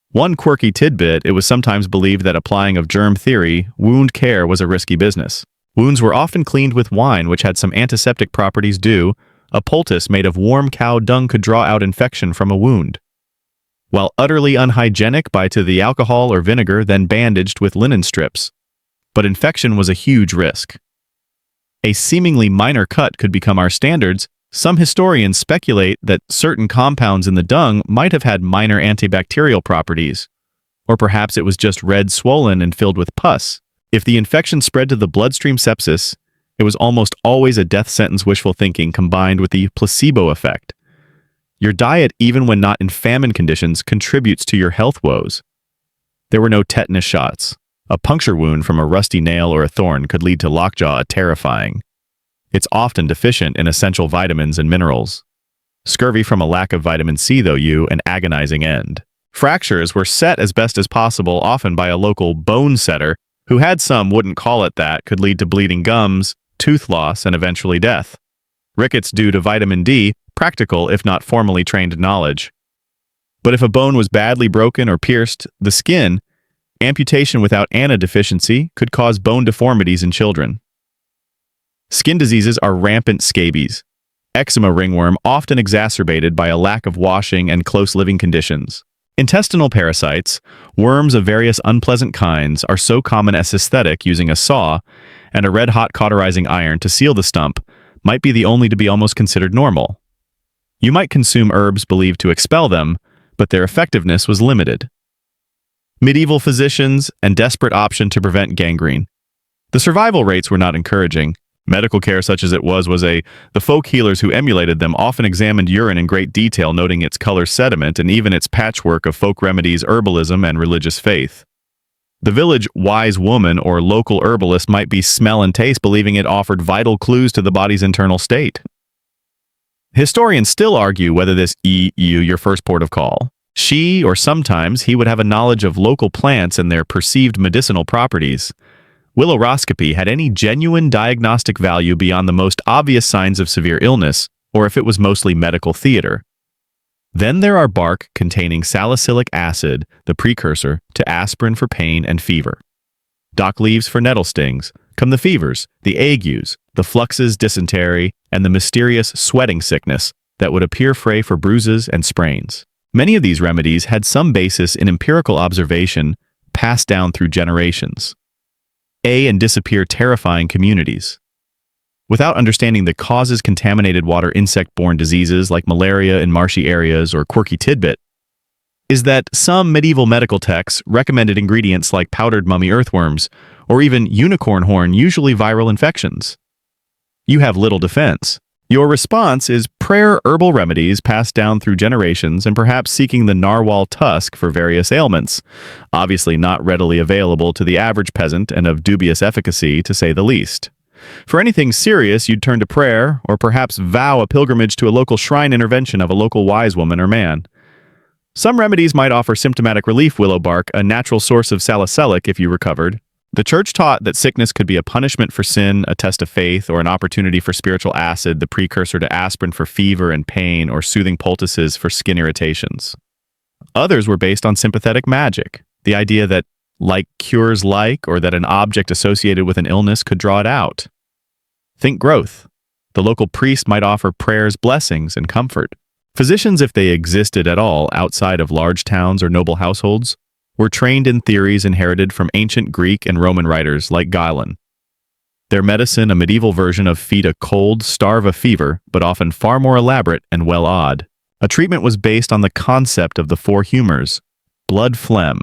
One quirky tidbit, it was sometimes believed that applying of germ theory, wound care was a risky business. Wounds were often cleaned with wine, which had some antiseptic properties due. A poultice made of warm cow dung could draw out infection from a wound. While utterly unhygienic, by to the alcohol or vinegar, then bandaged with linen strips. But infection was a huge risk. A seemingly minor cut could become our standards. Some historians speculate that certain compounds in the dung might have had minor antibacterial properties, or perhaps it was just red, swollen, and filled with pus. If the infection spread to the bloodstream, sepsis, it was almost always a death sentence. Wishful thinking combined with the placebo effect. Your diet, even when not in famine conditions, contributes to your health woes. There were no tetanus shots. A puncture wound from a rusty nail or a thorn could lead to lockjaw, terrifying. It's often deficient in essential vitamins and minerals. Scurvy from a lack of vitamin C, though, an agonizing end. Fractures were set as best as possible, often by a local bone setter, who had some wouldn't call it that, could lead to bleeding gums, tooth loss, and eventually death. Rickets due to vitamin D, practical if not formally trained knowledge. But if a bone was badly broken or pierced the skin, amputation without ANA deficiency could cause bone deformities in children. Skin diseases are rampant. Scabies, eczema, ringworm, often exacerbated by a lack of washing and close living conditions. Intestinal parasites, worms of various unpleasant kinds, are so common as aesthetic. Using a saw and a red-hot cauterizing iron to seal the stump might be the only to be almost considered normal. You might consume herbs believed to expel them, but their effectiveness was limited. Medieval physicians and desperate option to prevent gangrene. The survival rates were not encouraging. Medical care, such as it was the folk healers who emulated them often examined urine in great detail, noting its color, sediment, and even its patchwork of folk remedies, herbalism, and religious faith. The village wise woman or local herbalist might be smell and taste, believing it offered vital clues to the body's internal state. Historians still argue whether this your first port of call. She, or sometimes he, would have a knowledge of local plants and their perceived medicinal properties. Willowroscopy had any genuine diagnostic value beyond the most obvious signs of severe illness, or if it was mostly medical theater. Then there are bark containing salicylic acid, the precursor to aspirin for pain and fever. Dock leaves for nettle stings, come the fevers, the agues, the fluxes, dysentery, and the mysterious sweating sickness that would appear fray for bruises and sprains. Many of these remedies had some basis in empirical observation passed down through generations. And disappear terrifying communities. Without understanding the causes, contaminated water, insect-borne diseases like malaria in marshy areas, or quirky tidbit, is that some medieval medical texts recommended ingredients like powdered mummy earthworms, or even unicorn horn, usually viral infections. You have little defense. Your response is prayer, herbal remedies passed down through generations, and perhaps seeking the narwhal tusk for various ailments, obviously not readily available to the average peasant and of dubious efficacy, to say the least. For anything serious, you'd turn to prayer, or perhaps vow a pilgrimage to a local shrine intervention of a local wise woman or man. Some remedies might offer symptomatic relief. Willow bark, a natural source of salicylic if you recovered. The church taught that sickness could be a punishment for sin, a test of faith, or an opportunity for spiritual acid, the precursor to aspirin for fever and pain, or soothing poultices for skin irritations. Others were based on sympathetic magic, the idea that like cures like, or that an object associated with an illness could draw it out. Think growth. The local priest might offer prayers, blessings, and comfort. Physicians, if they existed at all outside of large towns or noble households, were trained in theories inherited from ancient Greek and Roman writers like Galen. Their medicine, a medieval version of feed a cold, starve a fever, but often far more elaborate and well-odd. A treatment was based on the concept of the four humors: blood, phlegm,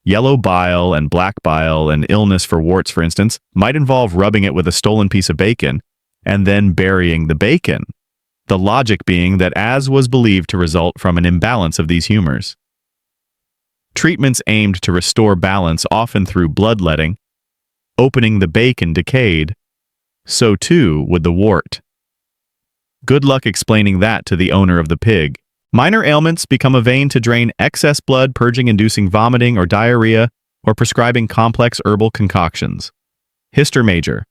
yellow bile, and black bile. And illness for warts, for instance, might involve rubbing it with a stolen piece of bacon and then burying the bacon. The logic being that as was believed to result from an imbalance of these humors. Treatments aimed to restore balance, often through bloodletting. Opening the bacon decayed. So too would the wart. Good luck explaining that to the owner of the pig. Minor ailments become a vein to drain excess blood, purging inducing vomiting or diarrhea, or prescribing complex herbal concoctions. Hister major.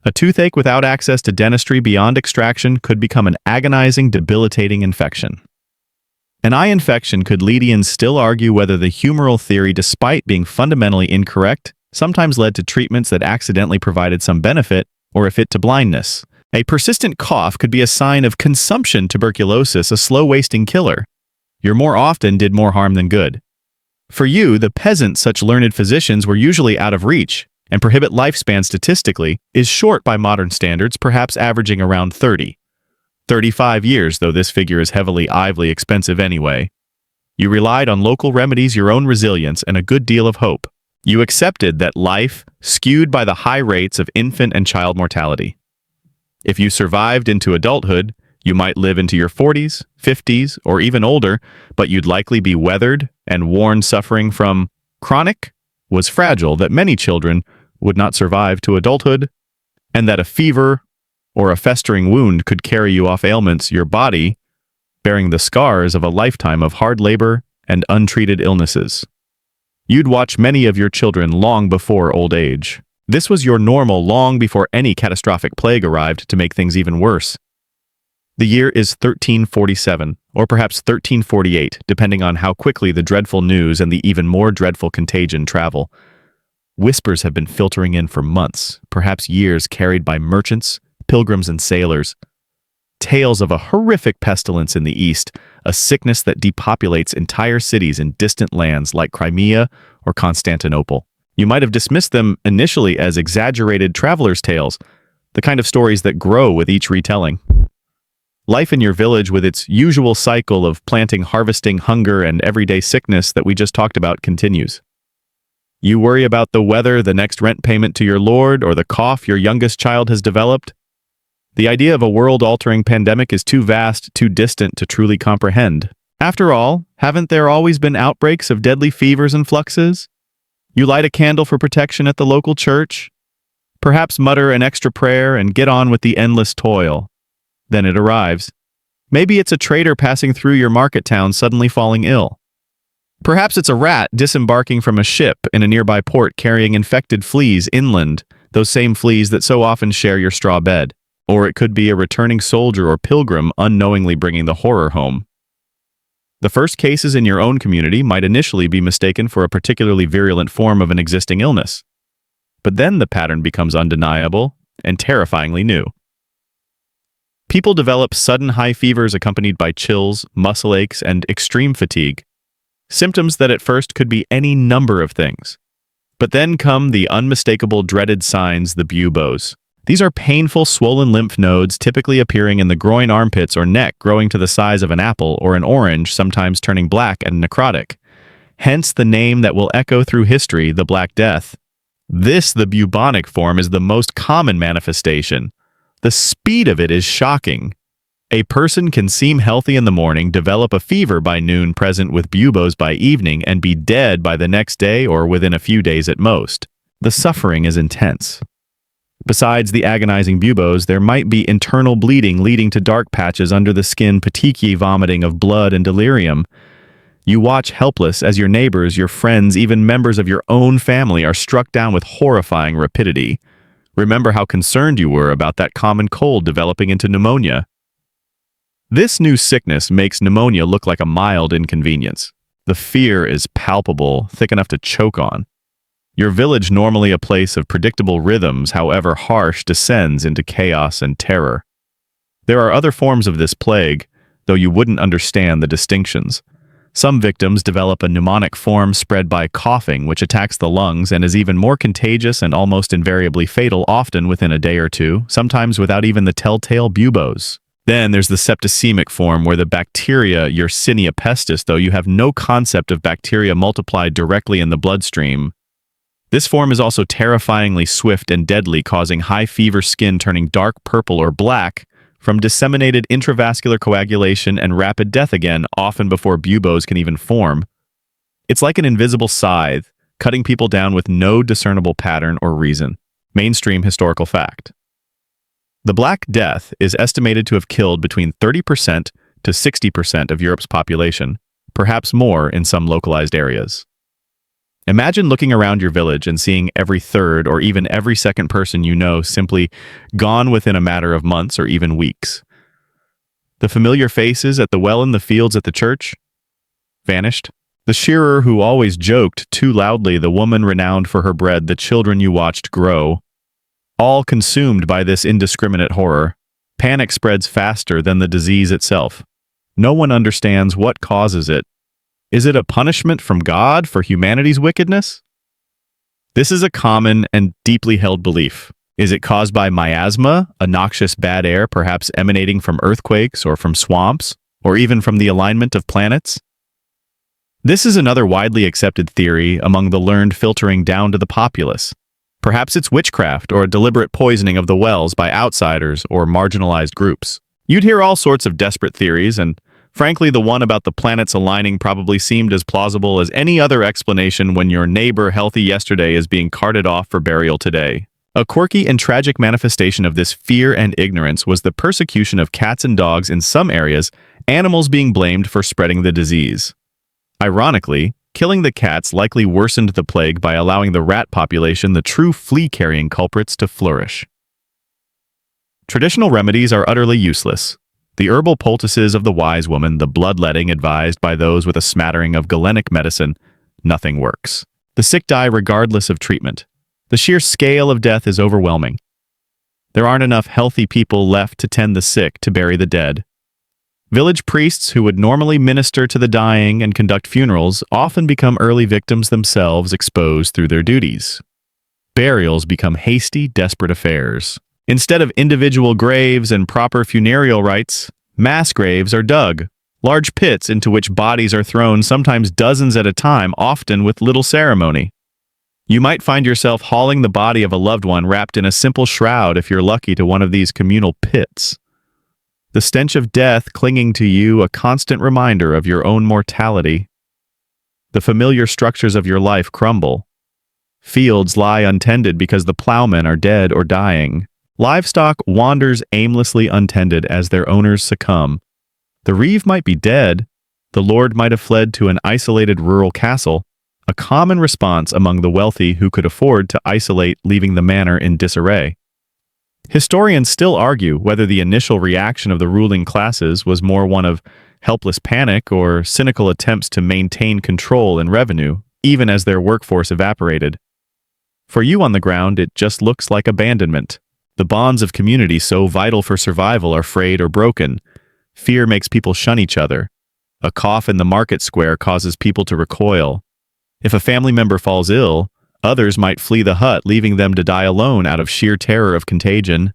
A toothache without access to dentistry beyond extraction could become an agonizing, debilitating infection. An eye infection could Leadians still argue whether the humoral theory, despite being fundamentally incorrect, sometimes led to treatments that accidentally provided some benefit, or if it to blindness. A persistent cough could be a sign of consumption tuberculosis, a slow-wasting killer. Your more often did more harm than good. For you, the peasants, such learned physicians were usually out of reach, and prohibit lifespan statistically is short by modern standards, perhaps averaging around 35 years, though this figure is heavily expensive anyway. You relied on local remedies, your own resilience, and a good deal of hope. You accepted that life, skewed by the high rates of infant and child mortality. If you survived into adulthood, you might live into your 40s, 50s, or even older, but you'd likely be weathered and worn. Suffering from chronic was fragile, that many children would not survive to adulthood, and that a fever or a festering wound could carry you off ailments, your body bearing the scars of a lifetime of hard labor and untreated illnesses. You'd watch many of your children long before old age. This was your normal long before any catastrophic plague arrived to make things even worse. The year is 1347, or perhaps 1348, depending on how quickly the dreadful news and the even more dreadful contagion travel. Whispers have been filtering in for months, perhaps years, carried by merchants, pilgrims, and sailors. Tales of a horrific pestilence in the east, a sickness that depopulates entire cities in distant lands like Crimea or Constantinople. You might have dismissed them initially as exaggerated travelers' tales, the kind of stories that grow with each retelling. Life in your village, with its usual cycle of planting, harvesting, hunger, and everyday sickness that we just talked about, continues. You worry about the weather, the next rent payment to your lord, or the cough your youngest child has developed. The idea of a world-altering pandemic is too vast, too distant to truly comprehend. After all, haven't there always been outbreaks of deadly fevers and fluxes? You light a candle for protection at the local church, perhaps mutter an extra prayer and get on with the endless toil. Then it arrives. Maybe it's a trader passing through your market town suddenly falling ill. Perhaps it's a rat disembarking from a ship in a nearby port carrying infected fleas inland, those same fleas that so often share your straw bed. Or it could be a returning soldier or pilgrim unknowingly bringing the horror home. The first cases in your own community might initially be mistaken for a particularly virulent form of an existing illness. But then the pattern becomes undeniable and terrifyingly new. People develop sudden high fevers accompanied by chills, muscle aches, and extreme fatigue. Symptoms that at first could be any number of things. But then come the unmistakable dreaded signs, the buboes. These are painful, swollen lymph nodes typically appearing in the groin, armpits, or neck, growing to the size of an apple or an orange, sometimes turning black and necrotic. Hence the name that will echo through history, the Black Death. The bubonic form, is the most common manifestation. The speed of it is shocking. A person can seem healthy in the morning, develop a fever by noon, present with buboes by evening, and be dead by the next day or within a few days at most. The suffering is intense. Besides the agonizing buboes, there might be internal bleeding leading to dark patches under the skin, petechiae, vomiting of blood, and delirium. You watch helpless as your neighbors, your friends, even members of your own family are struck down with horrifying rapidity. Remember how concerned you were about that common cold developing into pneumonia. This new sickness makes pneumonia look like a mild inconvenience. The fear is palpable, thick enough to choke on. Your village, normally a place of predictable rhythms, however harsh, descends into chaos and terror. There are other forms of this plague, though you wouldn't understand the distinctions. Some victims develop a pneumonic form spread by coughing, which attacks the lungs and is even more contagious and almost invariably fatal, often within a day or two, sometimes without even the telltale buboes. Then there's the septicemic form, where the bacteria, Yersinia pestis, though you have no concept of bacteria multiplied directly in the bloodstream. This form is also terrifyingly swift and deadly, causing high fever, skin turning dark purple or black from disseminated intravascular coagulation, and rapid death, again, often before buboes can even form. It's like an invisible scythe, cutting people down with no discernible pattern or reason. Mainstream historical fact. The Black Death is estimated to have killed between 30% to 60% of Europe's population, perhaps more in some localized areas. Imagine looking around your village and seeing every third or even every second person you know simply gone within a matter of months or even weeks. The familiar faces at the well in the fields at the church? Vanished. The shearer who always joked too loudly, the woman renowned for her bread, the children you watched grow. All consumed by this indiscriminate horror. Panic spreads faster than the disease itself. No one understands what causes it. Is it a punishment from God for humanity's wickedness? This is a common and deeply held belief. Is it caused by miasma, a noxious bad air perhaps emanating from earthquakes or from swamps, or even from the alignment of planets? This is another widely accepted theory among the learned, filtering down to the populace. Perhaps it's witchcraft or a deliberate poisoning of the wells by outsiders or marginalized groups. You'd hear all sorts of desperate theories, and frankly, the one about the planets aligning probably seemed as plausible as any other explanation when your neighbor, healthy yesterday, is being carted off for burial today. A quirky and tragic manifestation of this fear and ignorance was the persecution of cats and dogs in some areas, animals being blamed for spreading the disease. Ironically, killing the cats likely worsened the plague by allowing the rat population, the true flea-carrying culprits, to flourish. Traditional remedies are utterly useless. The herbal poultices of the wise woman, the bloodletting advised by those with a smattering of Galenic medicine, nothing works. The sick die regardless of treatment. The sheer scale of death is overwhelming. There aren't enough healthy people left to tend the sick, to bury the dead. Village priests who would normally minister to the dying and conduct funerals often become early victims themselves, exposed through their duties. Burials become hasty, desperate affairs. Instead of individual graves and proper funereal rites, mass graves are dug, large pits into which bodies are thrown, sometimes dozens at a time, often with little ceremony. You might find yourself hauling the body of a loved one wrapped in a simple shroud if you're lucky to one of these communal pits. The stench of death clinging to you, a constant reminder of your own mortality. The familiar structures of your life crumble. Fields lie untended because the plowmen are dead or dying. Livestock wanders aimlessly untended as their owners succumb. The reeve might be dead. The lord might have fled to an isolated rural castle, a common response among the wealthy who could afford to isolate, leaving the manor in disarray. Historians still argue whether the initial reaction of the ruling classes was more one of helpless panic or cynical attempts to maintain control and revenue, even as their workforce evaporated. For you on the ground, it just looks like abandonment. The bonds of community so vital for survival are frayed or broken. Fear makes people shun each other. A cough in the market square causes people to recoil. If a family member falls ill, others might flee the hut, leaving them to die alone out of sheer terror of contagion.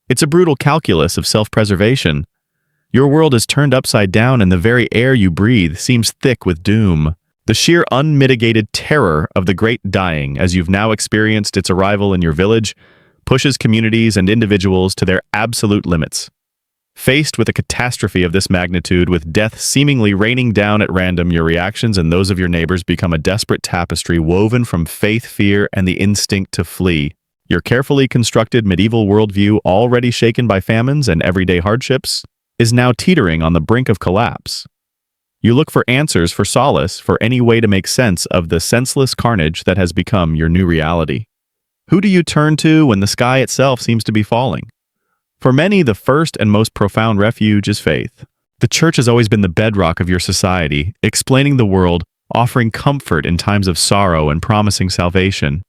It's a brutal calculus of self-preservation. Your world is turned upside down and the very air you breathe seems thick with doom. The sheer unmitigated terror of the great dying, as you've now experienced its arrival in your village, pushes communities and individuals to their absolute limits. Faced with a catastrophe of this magnitude, with death seemingly raining down at random, your reactions and those of your neighbors become a desperate tapestry woven from faith, fear, and the instinct to flee. Your carefully constructed medieval worldview, already shaken by famines and everyday hardships, is now teetering on the brink of collapse. You look for answers, for solace, for any way to make sense of the senseless carnage that has become your new reality. Who do you turn to when the sky itself seems to be falling? For many, the first and most profound refuge is faith. The church has always been the bedrock of your society, explaining the world, offering comfort in times of sorrow and promising salvation.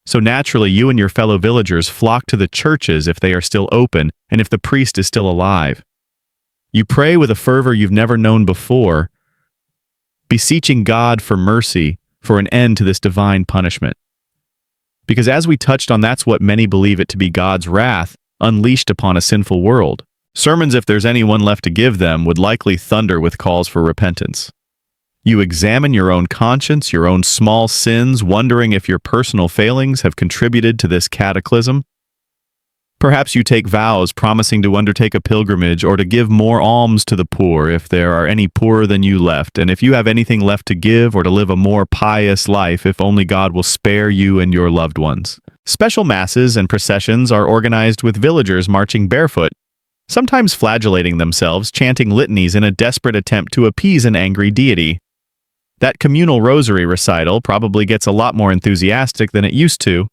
So naturally, you and your fellow villagers flock to the churches if they are still open and if the priest is still alive. You pray with a fervor you've never known before, beseeching God for mercy, for an end to this divine punishment. Because as we touched on, that's what many believe it to be, God's wrath unleashed upon a sinful world. Sermons, if there's anyone left to give them, would likely thunder with calls for repentance. You examine your own conscience, your own small sins, wondering if your personal failings have contributed to this cataclysm. Perhaps you take vows promising to undertake a pilgrimage or to give more alms to the poor if there are any poorer than you left, and if you have anything left to give, or to live a more pious life if only God will spare you and your loved ones. Special masses and processions are organized with villagers marching barefoot, sometimes flagellating themselves, chanting litanies in a desperate attempt to appease an angry deity. That communal rosary recital probably gets a lot more enthusiastic than it used to,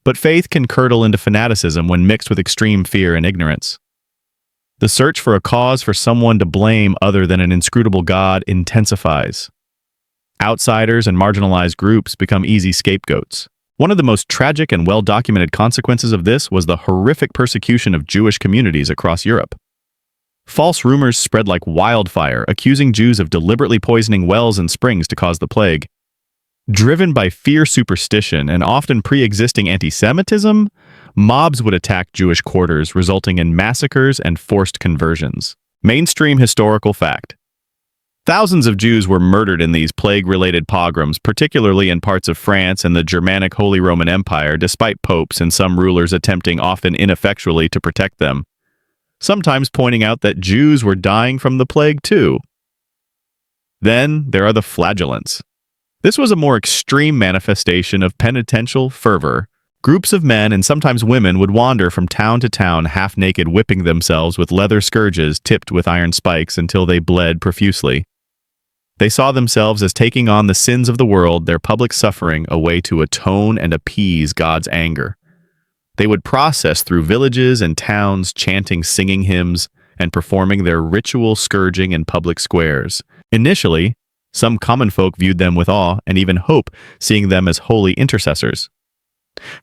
but faith can curdle into fanaticism when mixed with extreme fear and ignorance. The search for a cause for someone to blame other than an inscrutable God intensifies. Outsiders and marginalized groups become easy scapegoats. One of the most tragic and well-documented consequences of this was the horrific persecution of Jewish communities across Europe. False rumors spread like wildfire, accusing Jews of deliberately poisoning wells and springs to cause the plague. Driven by fear, superstition, and often pre-existing anti-Semitism, mobs would attack Jewish quarters, resulting in massacres and forced conversions. Mainstream historical fact. Thousands of Jews were murdered in these plague-related pogroms, particularly in parts of France and the Germanic Holy Roman Empire, despite popes and some rulers attempting often ineffectually to protect them, sometimes pointing out that Jews were dying from the plague too. Then there are the flagellants. This was a more extreme manifestation of penitential fervor. Groups of men and sometimes women would wander from town to town half-naked, whipping themselves with leather scourges tipped with iron spikes until they bled profusely. They saw themselves as taking on the sins of the world, their public suffering, a way to atone and appease God's anger. They would process through villages and towns, chanting, singing hymns, and performing their ritual scourging in public squares. Initially, some common folk viewed them with awe and even hope, seeing them as holy intercessors.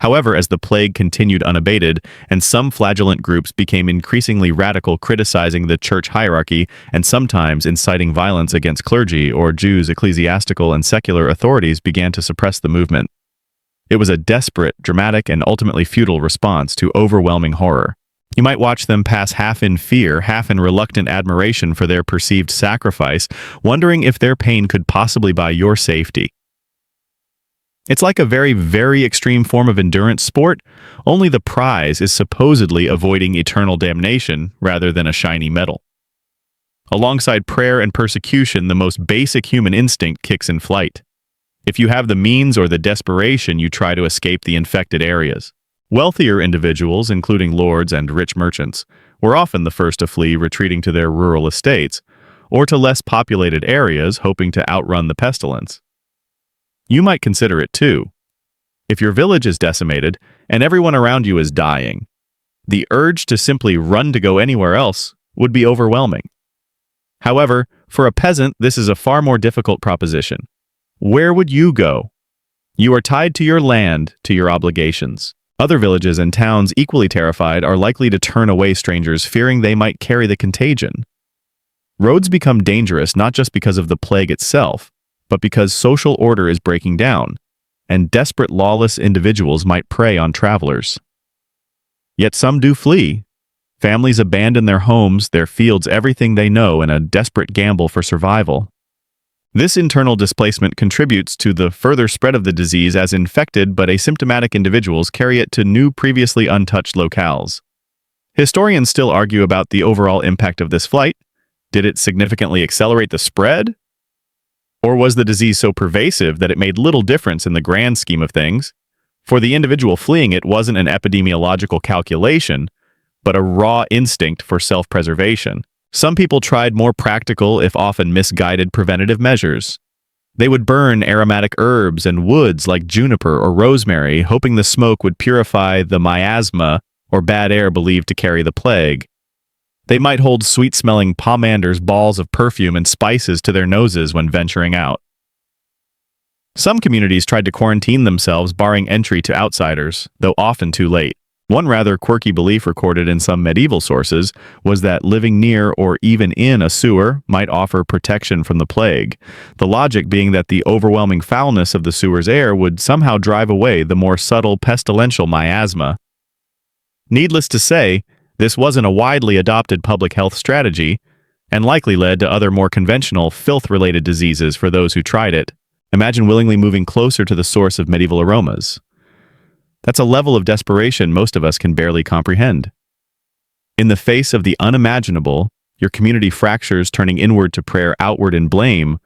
However, as the plague continued unabated, and some flagellant groups became increasingly radical, criticizing the church hierarchy and sometimes inciting violence against clergy or Jews, ecclesiastical and secular authorities began to suppress the movement. It was a desperate, dramatic, and ultimately futile response to overwhelming horror. You might watch them pass half in fear, half in reluctant admiration for their perceived sacrifice, wondering if their pain could possibly buy your safety. It's like a very, very extreme form of endurance sport, only the prize is supposedly avoiding eternal damnation rather than a shiny medal. Alongside prayer and persecution, the most basic human instinct kicks in flight. If you have the means or the desperation, you try to escape the infected areas. Wealthier individuals, including lords and rich merchants, were often the first to flee, retreating to their rural estates, or to less populated areas, hoping to outrun the pestilence. You might consider it too. If your village is decimated and everyone around you is dying, the urge to simply run to go anywhere else would be overwhelming. However, for a peasant, this is a far more difficult proposition. Where would you go? You are tied to your land, to your obligations. Other villages and towns, equally terrified, are likely to turn away strangers, fearing they might carry the contagion. Roads become dangerous not just because of the plague itself, but because social order is breaking down, and desperate lawless individuals might prey on travelers. Yet some do flee. Families abandon their homes, their fields, everything they know in a desperate gamble for survival. This internal displacement contributes to the further spread of the disease, as infected but asymptomatic individuals carry it to new, previously untouched locales. Historians still argue about the overall impact of this flight. Did it significantly accelerate the spread? Or was the disease so pervasive that it made little difference in the grand scheme of things? For the individual fleeing, it wasn't an epidemiological calculation, but a raw instinct for self-preservation. Some people tried more practical, if often misguided, preventative measures. They would burn aromatic herbs and woods like juniper or rosemary, hoping the smoke would purify the miasma, or bad air believed to carry the plague. They might hold sweet-smelling pomanders, balls of perfume and spices to their noses when venturing out. Some communities tried to quarantine themselves, barring entry to outsiders, though often too late. One rather quirky belief recorded in some medieval sources was that living near or even in a sewer might offer protection from the plague, the logic being that the overwhelming foulness of the sewer's air would somehow drive away the more subtle pestilential miasma. Needless to say, this wasn't a widely adopted public health strategy, and likely led to other more conventional, filth-related diseases for those who tried it. Imagine willingly moving closer to the source of medieval aromas. That's a level of desperation most of us can barely comprehend. In the face of the unimaginable, your community fractures, turning inward to prayer, outward in blame,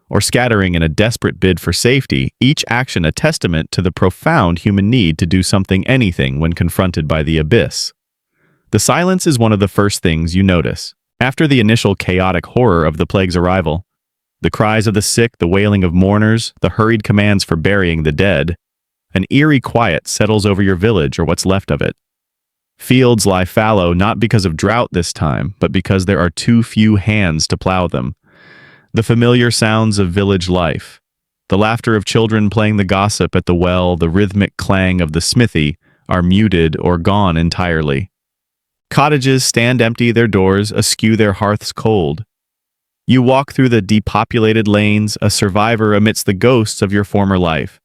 or scattering in a desperate bid for safety, each action a testament to the profound human need to do something, anything, when confronted by the abyss. The silence is one of the first things you notice. After the initial chaotic horror of the plague's arrival, the cries of the sick, the wailing of mourners, the hurried commands for burying the dead, an eerie quiet settles over your village or what's left of it. Fields lie fallow not because of drought this time, but because there are too few hands to plow them. The familiar sounds of village life, the laughter of children playing the gossip at the well, the rhythmic clang of the smithy, are muted or gone entirely. Cottages stand empty, their doors askew, their hearths cold. You walk through the depopulated lanes, a survivor amidst the ghosts of your former life.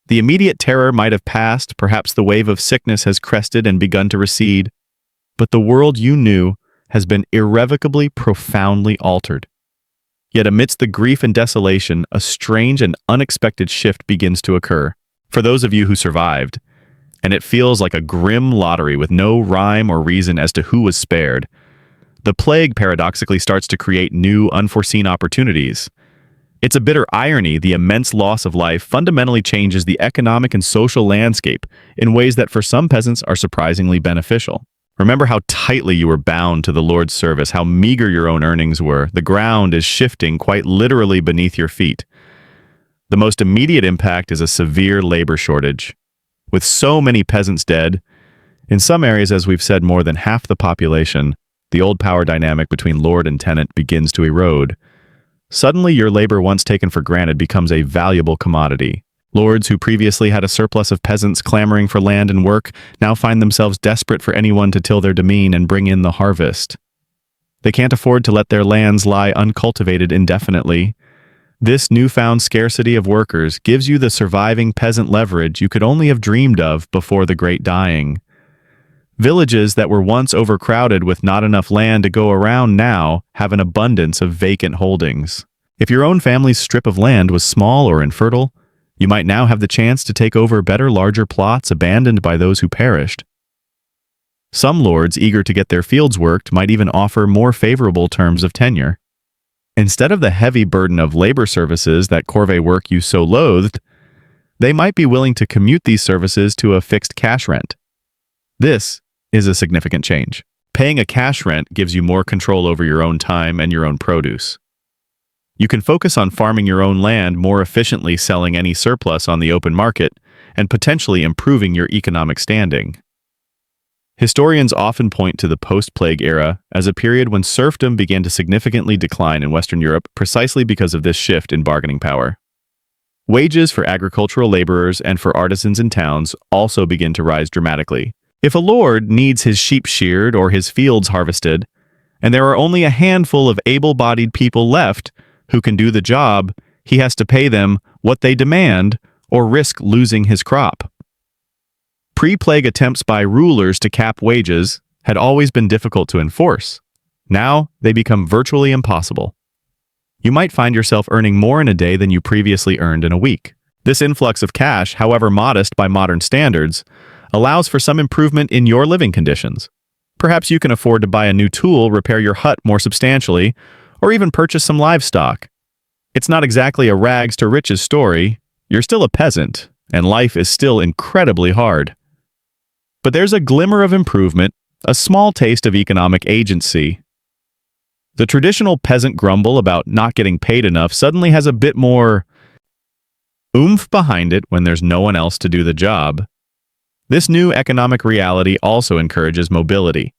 The immediate terror might have passed, perhaps the wave of sickness has crested and begun to recede, but the world you knew has been irrevocably, profoundly altered. Yet amidst the grief and desolation, a strange and unexpected shift begins to occur. For those of you who survived, and it feels like a grim lottery with no rhyme or reason as to who was spared, the plague paradoxically starts to create new, unforeseen opportunities. It's a bitter irony. The immense loss of life fundamentally changes the economic and social landscape in ways that for some peasants are surprisingly beneficial. Remember how tightly you were bound to the Lord's service, how meager your own earnings were. The ground is shifting quite literally beneath your feet. The most immediate impact is a severe labor shortage. With so many peasants dead, in some areas, as we've said, more than half the population, the old power dynamic between lord and tenant begins to erode. Suddenly, your labor, once taken for granted, becomes a valuable commodity. Lords who previously had a surplus of peasants clamoring for land and work now find themselves desperate for anyone to till their demesne and bring in the harvest. They can't afford to let their lands lie uncultivated indefinitely. This newfound scarcity of workers gives you the surviving peasant leverage you could only have dreamed of before the Great Dying. Villages that were once overcrowded with not enough land to go around now have an abundance of vacant holdings. If your own family's strip of land was small or infertile, you might now have the chance to take over better, larger plots abandoned by those who perished. Some lords eager to get their fields worked might even offer more favorable terms of tenure. Instead of the heavy burden of labor services, that corvée work you so loathed, they might be willing to commute these services to a fixed cash rent. This is a significant change. Paying a cash rent gives you more control over your own time and your own produce. You can focus on farming your own land more efficiently, selling any surplus on the open market, and potentially improving your economic standing. Historians often point to the post-plague era as a period when serfdom began to significantly decline in Western Europe precisely because of this shift in bargaining power. Wages for agricultural laborers and for artisans in towns also begin to rise dramatically. If a lord needs his sheep sheared or his fields harvested, and there are only a handful of able-bodied people left who can do the job, he has to pay them what they demand or risk losing his crop. Pre-plague attempts by rulers to cap wages had always been difficult to enforce. Now they become virtually impossible. You might find yourself earning more in a day than you previously earned in a week. This influx of cash, however modest by modern standards, allows for some improvement in your living conditions. Perhaps you can afford to buy a new tool, repair your hut more substantially, or even purchase some livestock. It's not exactly a rags to riches story. You're still a peasant, and life is still incredibly hard. But there's a glimmer of improvement, a small taste of economic agency. The traditional peasant grumble about not getting paid enough suddenly has a bit more oomph behind it when there's no one else to do the job. This new economic reality also encourages mobility.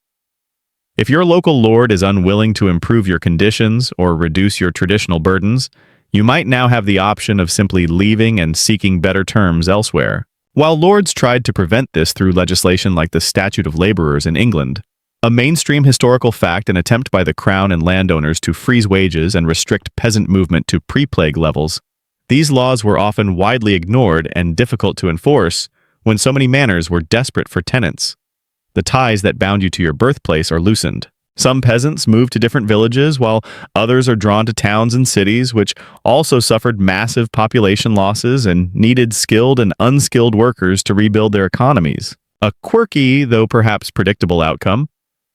If your local lord is unwilling to improve your conditions or reduce your traditional burdens, you might now have the option of simply leaving and seeking better terms elsewhere. While lords tried to prevent this through legislation like the Statute of Laborers in England, a mainstream historical fact, an attempt by the crown and landowners to freeze wages and restrict peasant movement to pre-plague levels, these laws were often widely ignored and difficult to enforce when so many manors were desperate for tenants. The ties that bound you to your birthplace are loosened. Some peasants moved to different villages, while others are drawn to towns and cities, which also suffered massive population losses and needed skilled and unskilled workers to rebuild their economies. A quirky, though perhaps predictable outcome,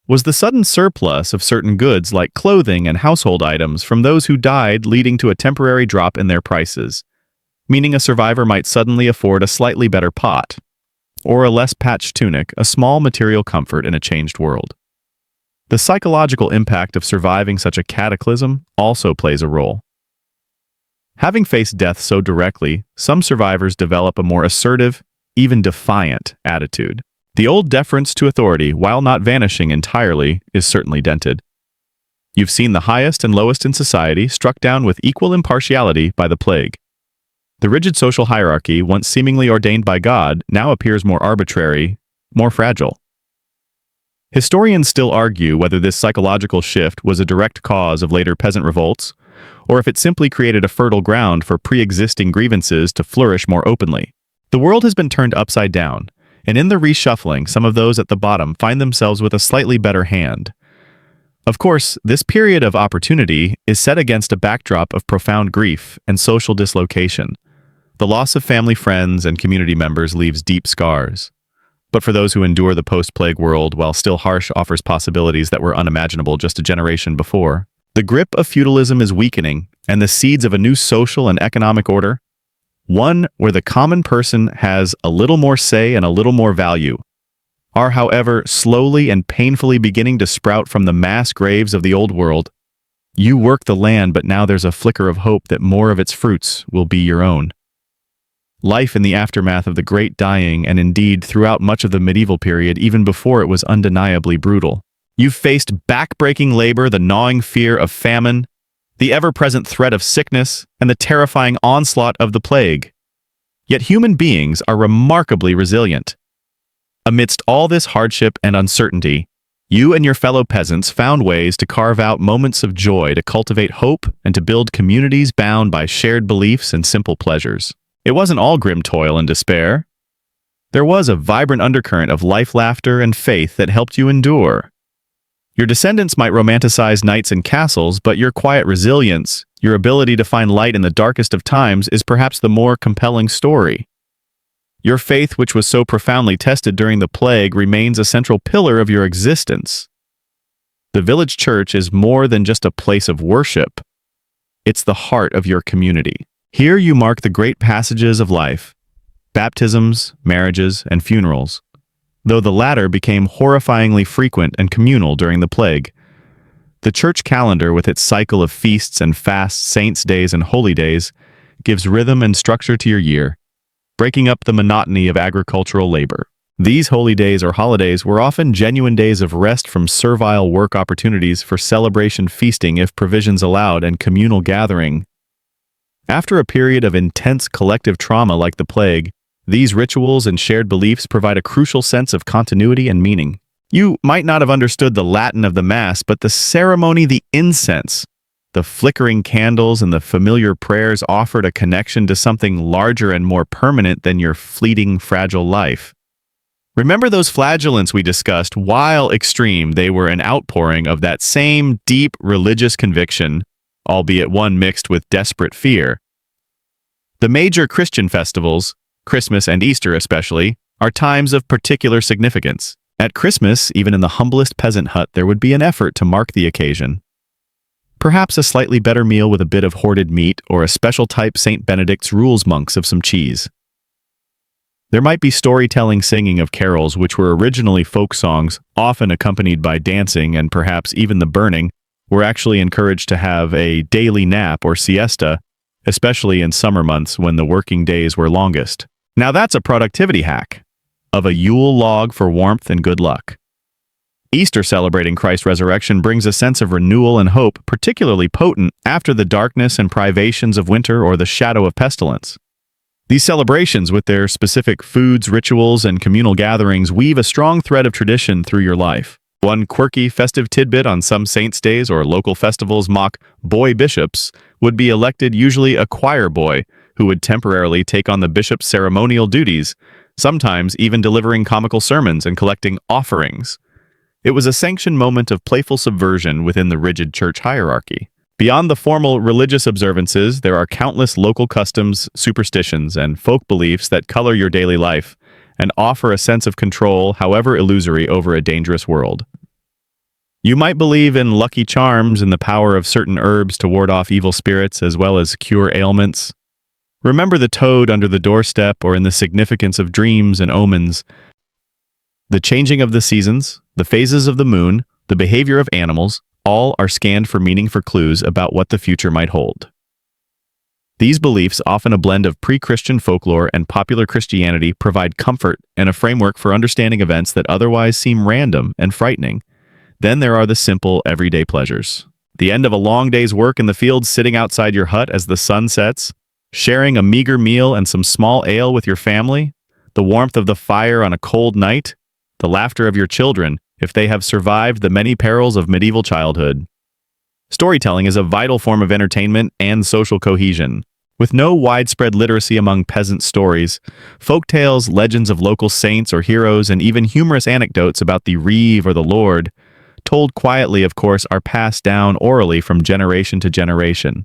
was the sudden surplus of certain goods like clothing and household items from those who died, leading to a temporary drop in their prices, meaning a survivor might suddenly afford a slightly better pot, or a less patched tunic, a small material comfort in a changed world. The psychological impact of surviving such a cataclysm also plays a role. Having faced death so directly, some survivors develop a more assertive, even defiant attitude. The old deference to authority, while not vanishing entirely, is certainly dented. You've seen the highest and lowest in society struck down with equal impartiality by the plague. The rigid social hierarchy, once seemingly ordained by God, now appears more arbitrary, more fragile. Historians still argue whether this psychological shift was a direct cause of later peasant revolts, or if it simply created a fertile ground for pre-existing grievances to flourish more openly. The world has been turned upside down, and in the reshuffling, some of those at the bottom find themselves with a slightly better hand. Of course, this period of opportunity is set against a backdrop of profound grief and social dislocation. The loss of family, friends, and community members leaves deep scars. But for those who endure the post-plague world, while still harsh, offers possibilities that were unimaginable just a generation before. The grip of feudalism is weakening, and the seeds of a new social and economic order, one where the common person has a little more say and a little more value, are, however, slowly and painfully beginning to sprout from the mass graves of the old world. You work the land, but now there's a flicker of hope that more of its fruits will be your own. Life in the aftermath of the Great Dying, and indeed throughout much of the medieval period, even before it was undeniably brutal. You've faced back-breaking labor, the gnawing fear of famine, the ever-present threat of sickness, and the terrifying onslaught of the plague. Yet human beings are remarkably resilient. Amidst all this hardship and uncertainty, you and your fellow peasants found ways to carve out moments of joy, to cultivate hope, and to build communities bound by shared beliefs and simple pleasures. It wasn't all grim toil and despair. There was a vibrant undercurrent of life, laughter, and faith that helped you endure. Your descendants might romanticize knights and castles, but your quiet resilience, your ability to find light in the darkest of times, is perhaps the more compelling story. Your faith, which was so profoundly tested during the plague, remains a central pillar of your existence. The village church is more than just a place of worship. It's the heart of your community. Here you mark the great passages of life, baptisms, marriages, and funerals, though the latter became horrifyingly frequent and communal during the plague. The church calendar, with its cycle of feasts and fasts, saints' days, and holy days, gives rhythm and structure to your year, breaking up the monotony of agricultural labor. These holy days or holidays were often genuine days of rest from servile work, opportunities for celebration, feasting if provisions allowed, and communal gathering. After a period of intense collective trauma like the plague, these rituals and shared beliefs provide a crucial sense of continuity and meaning. You might not have understood the Latin of the Mass, but the ceremony, the incense, the flickering candles, and the familiar prayers offered a connection to something larger and more permanent than your fleeting, fragile life. Remember those flagellants we discussed? While extreme, they were an outpouring of that same deep religious conviction, albeit one mixed with desperate fear. The major Christian festivals, Christmas and Easter especially, are times of particular significance. At Christmas, even in the humblest peasant hut, there would be an effort to mark the occasion. Perhaps a slightly better meal with a bit of hoarded meat, or a special type St. Benedict's rules monks of some cheese. There might be storytelling, singing of carols, which were originally folk songs, often accompanied by dancing, and perhaps even the burning, were actually encouraged to have a daily nap or siesta, especially in summer months when the working days were longest. Now that's a productivity hack of a Yule log for warmth and good luck. Easter, celebrating Christ's resurrection, brings a sense of renewal and hope, particularly potent after the darkness and privations of winter or the shadow of pestilence. These celebrations, with their specific foods, rituals, and communal gatherings, weave a strong thread of tradition through your life. One quirky festive tidbit: on some saints' days or local festivals, mock boy bishops would be elected, usually a choir boy, who would temporarily take on the bishop's ceremonial duties, sometimes even delivering comical sermons and collecting offerings. It was a sanctioned moment of playful subversion within the rigid church hierarchy. Beyond the formal religious observances, there are countless local customs, superstitions, and folk beliefs that color your daily life and offer a sense of control, however illusory, over a dangerous world. You might believe in lucky charms and the power of certain herbs to ward off evil spirits as well as cure ailments. Remember the toad under the doorstep or in the significance of dreams and omens. The changing of the seasons, the phases of the moon, the behavior of animals, all are scanned for meaning for clues about what the future might hold. These beliefs, often a blend of pre-Christian folklore and popular Christianity, provide comfort and a framework for understanding events that otherwise seem random and frightening. Then there are the simple, everyday pleasures. The end of a long day's work in the fields, sitting outside your hut as the sun sets, sharing a meager meal and some small ale with your family, the warmth of the fire on a cold night, the laughter of your children, if they have survived the many perils of medieval childhood. Storytelling is a vital form of entertainment and social cohesion. With no widespread literacy among peasant stories, folktales, legends of local saints or heroes, and even humorous anecdotes about the reeve or the lord, told quietly, of course, are passed down orally from generation to generation.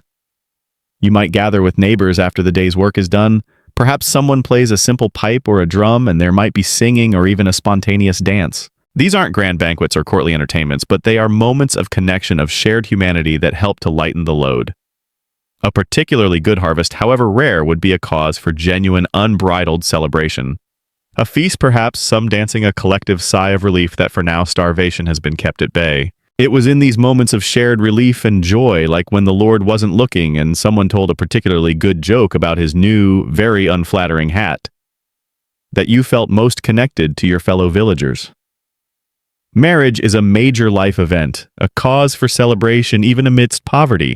You might gather with neighbors after the day's work is done. Perhaps someone plays a simple pipe or a drum, and there might be singing or even a spontaneous dance. These aren't grand banquets or courtly entertainments, but they are moments of connection, of shared humanity that help to lighten the load. A particularly good harvest, however rare, would be a cause for genuine, unbridled celebration. A feast, perhaps, some dancing a collective sigh of relief that for now starvation has been kept at bay. It was in these moments of shared relief and joy, like when the Lord wasn't looking and someone told a particularly good joke about his new, very unflattering hat, that you felt most connected to your fellow villagers. Marriage is a major life event, a cause for celebration even amidst poverty.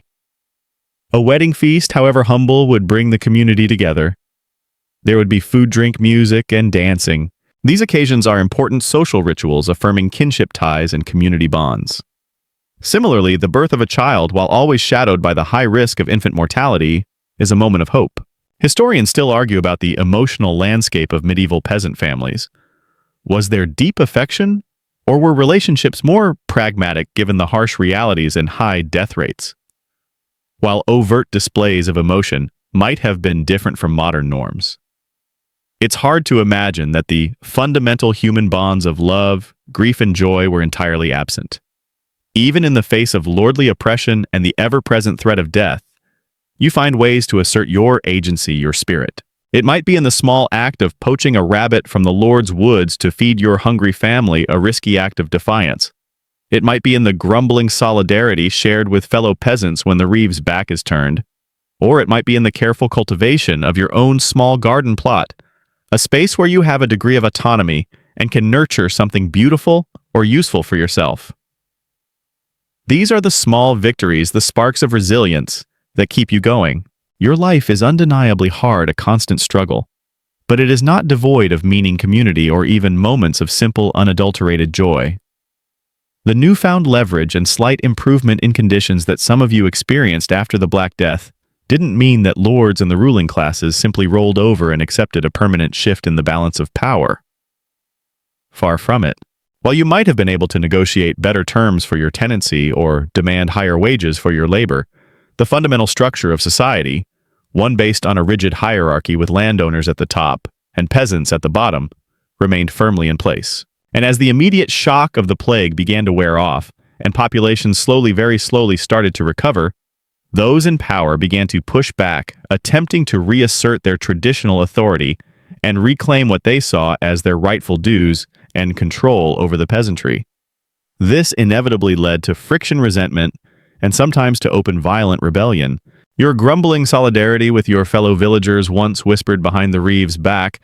A wedding feast, however humble, would bring the community together. There would be food, drink, music, and dancing. These occasions are important social rituals affirming kinship ties and community bonds. Similarly, the birth of a child, while always shadowed by the high risk of infant mortality, is a moment of hope. Historians still argue about the emotional landscape of medieval peasant families. Was there deep affection, or were relationships more pragmatic given the harsh realities and high death rates? While overt displays of emotion might have been different from modern norms, it's hard to imagine that the fundamental human bonds of love, grief, and joy were entirely absent. Even in the face of lordly oppression and the ever-present threat of death, you find ways to assert your agency, your spirit. It might be in the small act of poaching a rabbit from the Lord's woods to feed your hungry family, a risky act of defiance. It might be in the grumbling solidarity shared with fellow peasants when the reeve's back is turned. Or it might be in the careful cultivation of your own small garden plot, a space where you have a degree of autonomy and can nurture something beautiful or useful for yourself. These are the small victories, the sparks of resilience that keep you going. Your life is undeniably hard, a constant struggle, but it is not devoid of meaning, community, or even moments of simple, unadulterated joy. The newfound leverage and slight improvement in conditions that some of you experienced after the Black Death didn't mean that lords and the ruling classes simply rolled over and accepted a permanent shift in the balance of power. Far from it. While you might have been able to negotiate better terms for your tenancy or demand higher wages for your labor, the fundamental structure of society, one based on a rigid hierarchy with landowners at the top and peasants at the bottom, remained firmly in place. And as the immediate shock of the plague began to wear off and populations slowly, very slowly started to recover, those in power began to push back, attempting to reassert their traditional authority and reclaim what they saw as their rightful dues and control over the peasantry. This inevitably led to friction, resentment, and sometimes to open violent rebellion. Your grumbling solidarity with your fellow villagers, once whispered behind the reeve's back,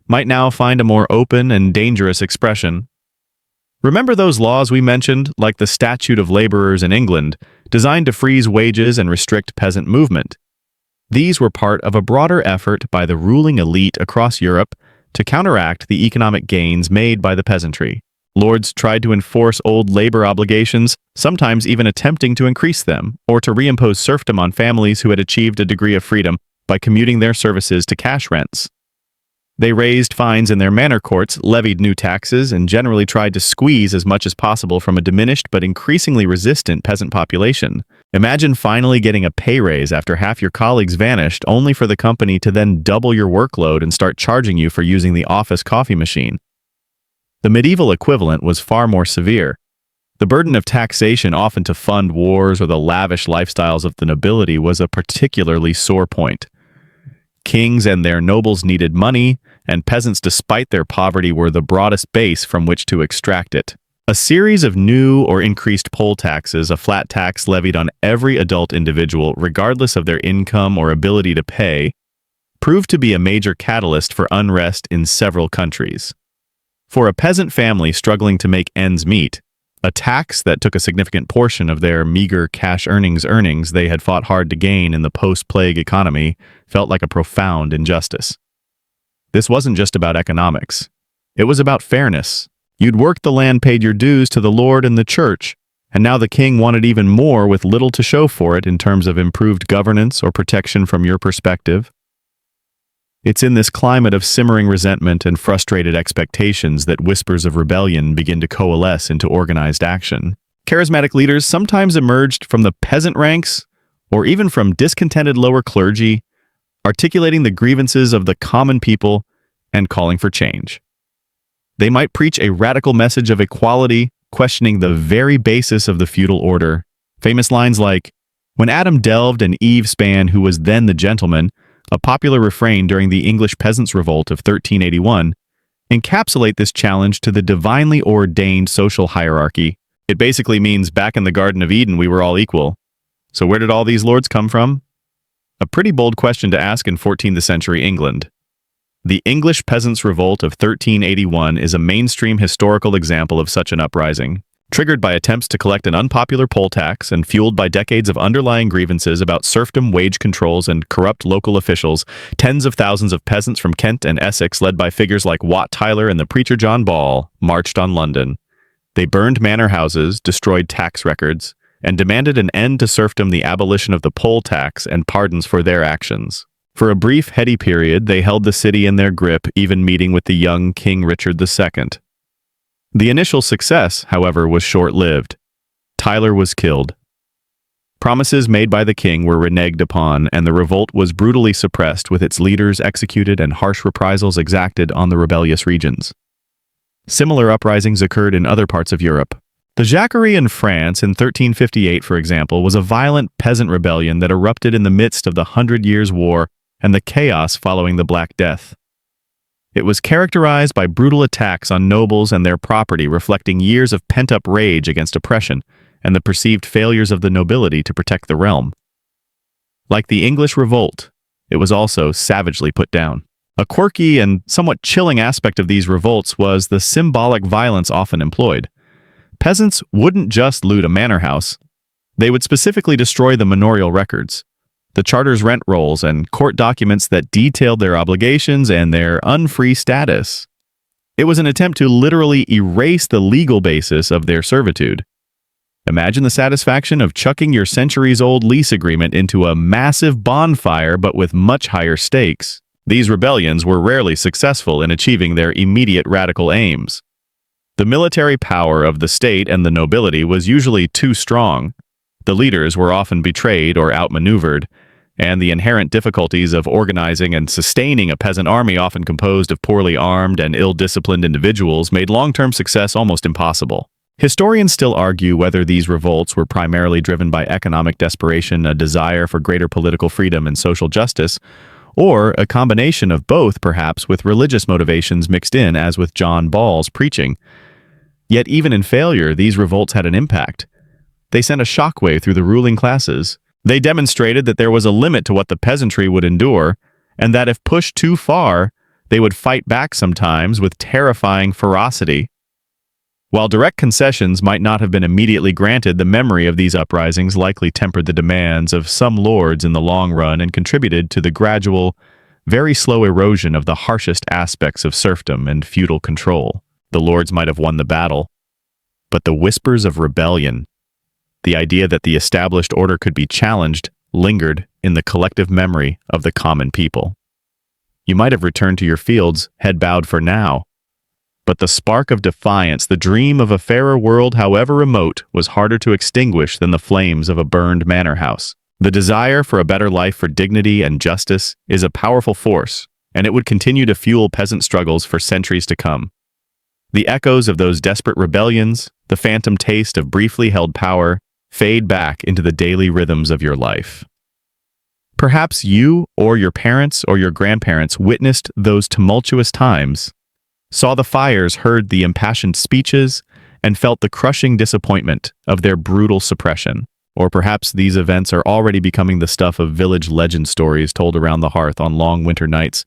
might now find a more open and dangerous expression. Remember those laws we mentioned, like the Statute of Laborers in England, designed to freeze wages and restrict peasant movement? These were part of a broader effort by the ruling elite across Europe to counteract the economic gains made by the peasantry. Lords tried to enforce old labor obligations, sometimes even attempting to increase them, or to reimpose serfdom on families who had achieved a degree of freedom by commuting their services to cash rents. They raised fines in their manor courts, levied new taxes, and generally tried to squeeze as much as possible from a diminished but increasingly resistant peasant population. Imagine finally getting a pay raise after half your colleagues vanished, only for the company to then double your workload and start charging you for using the office coffee machine. The medieval equivalent was far more severe. The burden of taxation, often to fund wars or the lavish lifestyles of the nobility, was a particularly sore point. Kings and their nobles needed money, and peasants, despite their poverty, were the broadest base from which to extract it. A series of new or increased poll taxes, a flat tax levied on every adult individual, regardless of their income or ability to pay, proved to be a major catalyst for unrest in several countries. For a peasant family struggling to make ends meet, a tax that took a significant portion of their meager cash earnings they had fought hard to gain in the post-plague economy felt like a profound injustice. This wasn't just about economics. It was about fairness. You'd worked the land, paid your dues to the Lord and the church, and now the king wanted even more with little to show for it in terms of improved governance or protection from your perspective. It's in this climate of simmering resentment and frustrated expectations that whispers of rebellion begin to coalesce into organized action. Charismatic leaders sometimes emerged from the peasant ranks or even from discontented lower clergy, articulating the grievances of the common people and calling for change. They might preach a radical message of equality, questioning the very basis of the feudal order. Famous lines like, "When Adam delved and Eve span, who was then the gentleman," a popular refrain during the English Peasants' Revolt of 1381, encapsulate this challenge to the divinely ordained social hierarchy. It basically means back in the Garden of Eden we were all equal. So where did all these lords come from? A pretty bold question to ask in 14th century England. The English Peasants' Revolt of 1381 is a mainstream historical example of such an uprising. Triggered by attempts to collect an unpopular poll tax and fueled by decades of underlying grievances about serfdom, wage controls, and corrupt local officials, tens of thousands of peasants from Kent and Essex, led by figures like Wat Tyler and the preacher John Ball, marched on London. They burned manor houses, destroyed tax records, and demanded an end to serfdom, the abolition of the poll tax, and pardons for their actions. For a brief, heady period, they held the city in their grip, even meeting with the young King Richard II. The initial success, however, was short-lived. Tyler was killed. Promises made by the king were reneged upon, and the revolt was brutally suppressed, with its leaders executed and harsh reprisals exacted on the rebellious regions. Similar uprisings occurred in other parts of Europe. The Jacquerie in France in 1358, for example, was a violent peasant rebellion that erupted in the midst of the 100 Years' War and the chaos following the Black Death. It was characterized by brutal attacks on nobles and their property, reflecting years of pent-up rage against oppression and the perceived failures of the nobility to protect the realm. Like the English Revolt, it was also savagely put down. A quirky and somewhat chilling aspect of these revolts was the symbolic violence often employed. Peasants wouldn't just loot a manor house. They would specifically destroy the manorial records, the charter's rent rolls, and court documents that detailed their obligations and their unfree status. It was an attempt to literally erase the legal basis of their servitude. Imagine the satisfaction of chucking your centuries-old lease agreement into a massive bonfire, but with much higher stakes. These rebellions were rarely successful in achieving their immediate radical aims. The military power of the state and the nobility was usually too strong. The leaders were often betrayed or outmaneuvered, and the inherent difficulties of organizing and sustaining a peasant army, often composed of poorly armed and ill-disciplined individuals, made long-term success almost impossible. Historians still argue whether these revolts were primarily driven by economic desperation, a desire for greater political freedom and social justice, or a combination of both, perhaps with religious motivations mixed in, as with John Ball's preaching. Yet even in failure, these revolts had an impact. They sent a shockwave through the ruling classes. They demonstrated that there was a limit to what the peasantry would endure, and that if pushed too far, they would fight back sometimes with terrifying ferocity. While direct concessions might not have been immediately granted, the memory of these uprisings likely tempered the demands of some lords in the long run and contributed to the gradual, very slow erosion of the harshest aspects of serfdom and feudal control. The lords might have won the battle, but the whispers of rebellion, the idea that the established order could be challenged, lingered in the collective memory of the common people. you might have returned to your fields, head bowed for now. But the spark of defiance, the dream of a fairer world, however remote, was harder to extinguish than the flames of a burned manor house. The desire for a better life for dignity and justice is a powerful force, and it would continue to fuel peasant struggles for centuries to come. The echoes of those desperate rebellions, the phantom taste of briefly held power, fade back into the daily rhythms of your life. Perhaps you or your parents or your grandparents witnessed those tumultuous times, saw the fires, heard the impassioned speeches, and felt the crushing disappointment of their brutal suppression. Or perhaps these events are already becoming the stuff of village legend stories told around the hearth on long winter nights,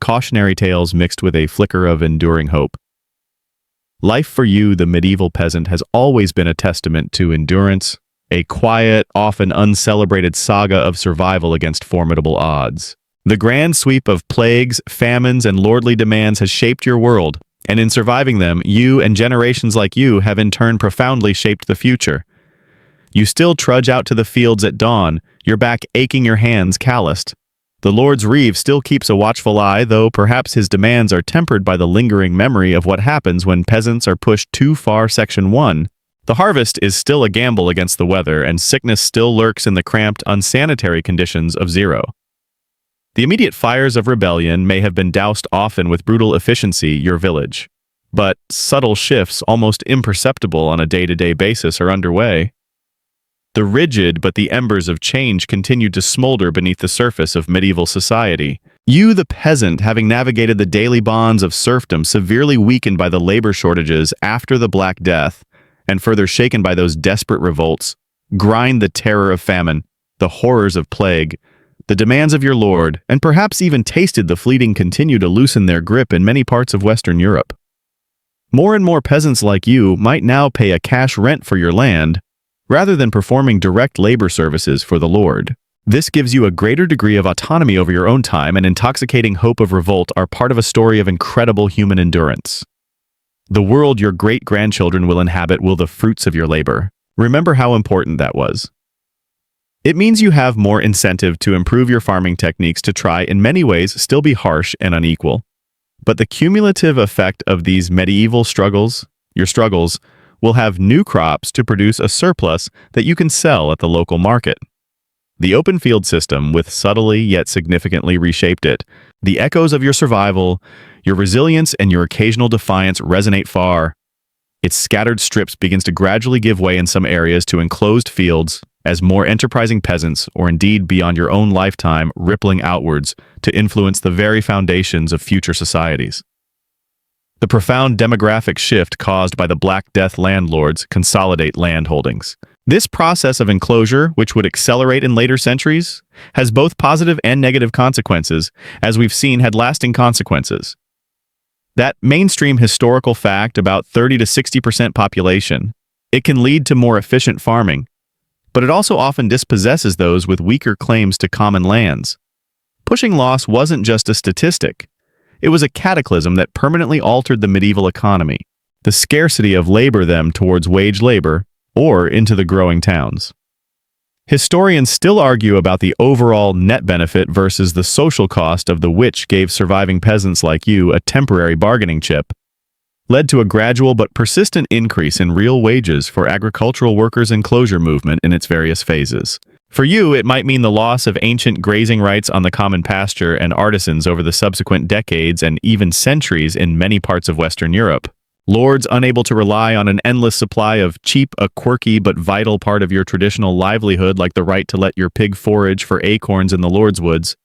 cautionary tales mixed with a flicker of enduring hope. Life for you, the medieval peasant, has always been a testament to endurance, a quiet, often uncelebrated saga of survival against formidable odds. The grand sweep of plagues, famines, and lordly demands has shaped your world, and in surviving them, you and generations like you have in turn profoundly shaped the future. You still trudge out to the fields at dawn, your back aching, your hands calloused. The Lord's reeve still keeps a watchful eye, though perhaps his demands are tempered by the lingering memory of what happens when peasants are pushed too far. Section 1. The harvest is still a gamble against the weather, and sickness still lurks in the cramped, unsanitary conditions of zero. The immediate fires of rebellion may have been doused often with brutal efficiency your village, but subtle shifts, almost imperceptible on a day-to-day basis, are underway. The rigid but the embers of change continued to smolder beneath the surface of medieval society. You, the peasant, having navigated the daily bonds of serfdom, severely weakened by the labor shortages after the Black Death, and further shaken by those desperate revolts, grind the terror of famine, the horrors of plague, the demands of your lord, and perhaps even tasted the fleeting, continue to loosen their grip in many parts of Western Europe. More and more peasants like you might now pay a cash rent for your land, rather than performing direct labor services for the Lord. This gives you a greater degree of autonomy over your own time, and intoxicating hope of revolt are part of a story of incredible human endurance. The world your great-grandchildren will inhabit will the fruits of your labor. Remember how important that was. It means you have more incentive to improve your farming techniques, to try in many ways still be harsh and unequal. But the cumulative effect of these medieval struggles, your struggles, will have new crops to produce a surplus that you can sell at the local market. The open field system, with subtly yet significantly reshaped it, the echoes of your survival, your resilience, and your occasional defiance resonate far. Its scattered strips begins to gradually give way in some areas to enclosed fields, as more enterprising peasants, or indeed beyond your own lifetime, rippling outwards to influence the very foundations of future societies. The profound demographic shift caused by the Black Death landlords consolidate land holdings. This process of enclosure, which would accelerate in later centuries, has both positive and negative consequences, as we've seen had lasting consequences. That mainstream historical fact about 30 to 60% population, it can lead to more efficient farming, but it also often dispossesses those with weaker claims to common lands. Pushing loss wasn't just a statistic. It was a cataclysm that permanently altered the medieval economy, the scarcity of labor them towards wage labor, or into the growing towns. Historians still argue about the overall net benefit versus the social cost of the which gave surviving peasants like you a temporary bargaining chip, led to a gradual but persistent increase in real wages for agricultural workers' enclosure movement in its various phases. For you, it might mean the loss of ancient grazing rights on the common pasture and artisans over the subsequent decades and even centuries in many parts of Western Europe. Lords unable to rely on an endless supply of cheap, a quirky but vital part of your traditional livelihood, like the right to let your pig forage for acorns in the Lord's woods.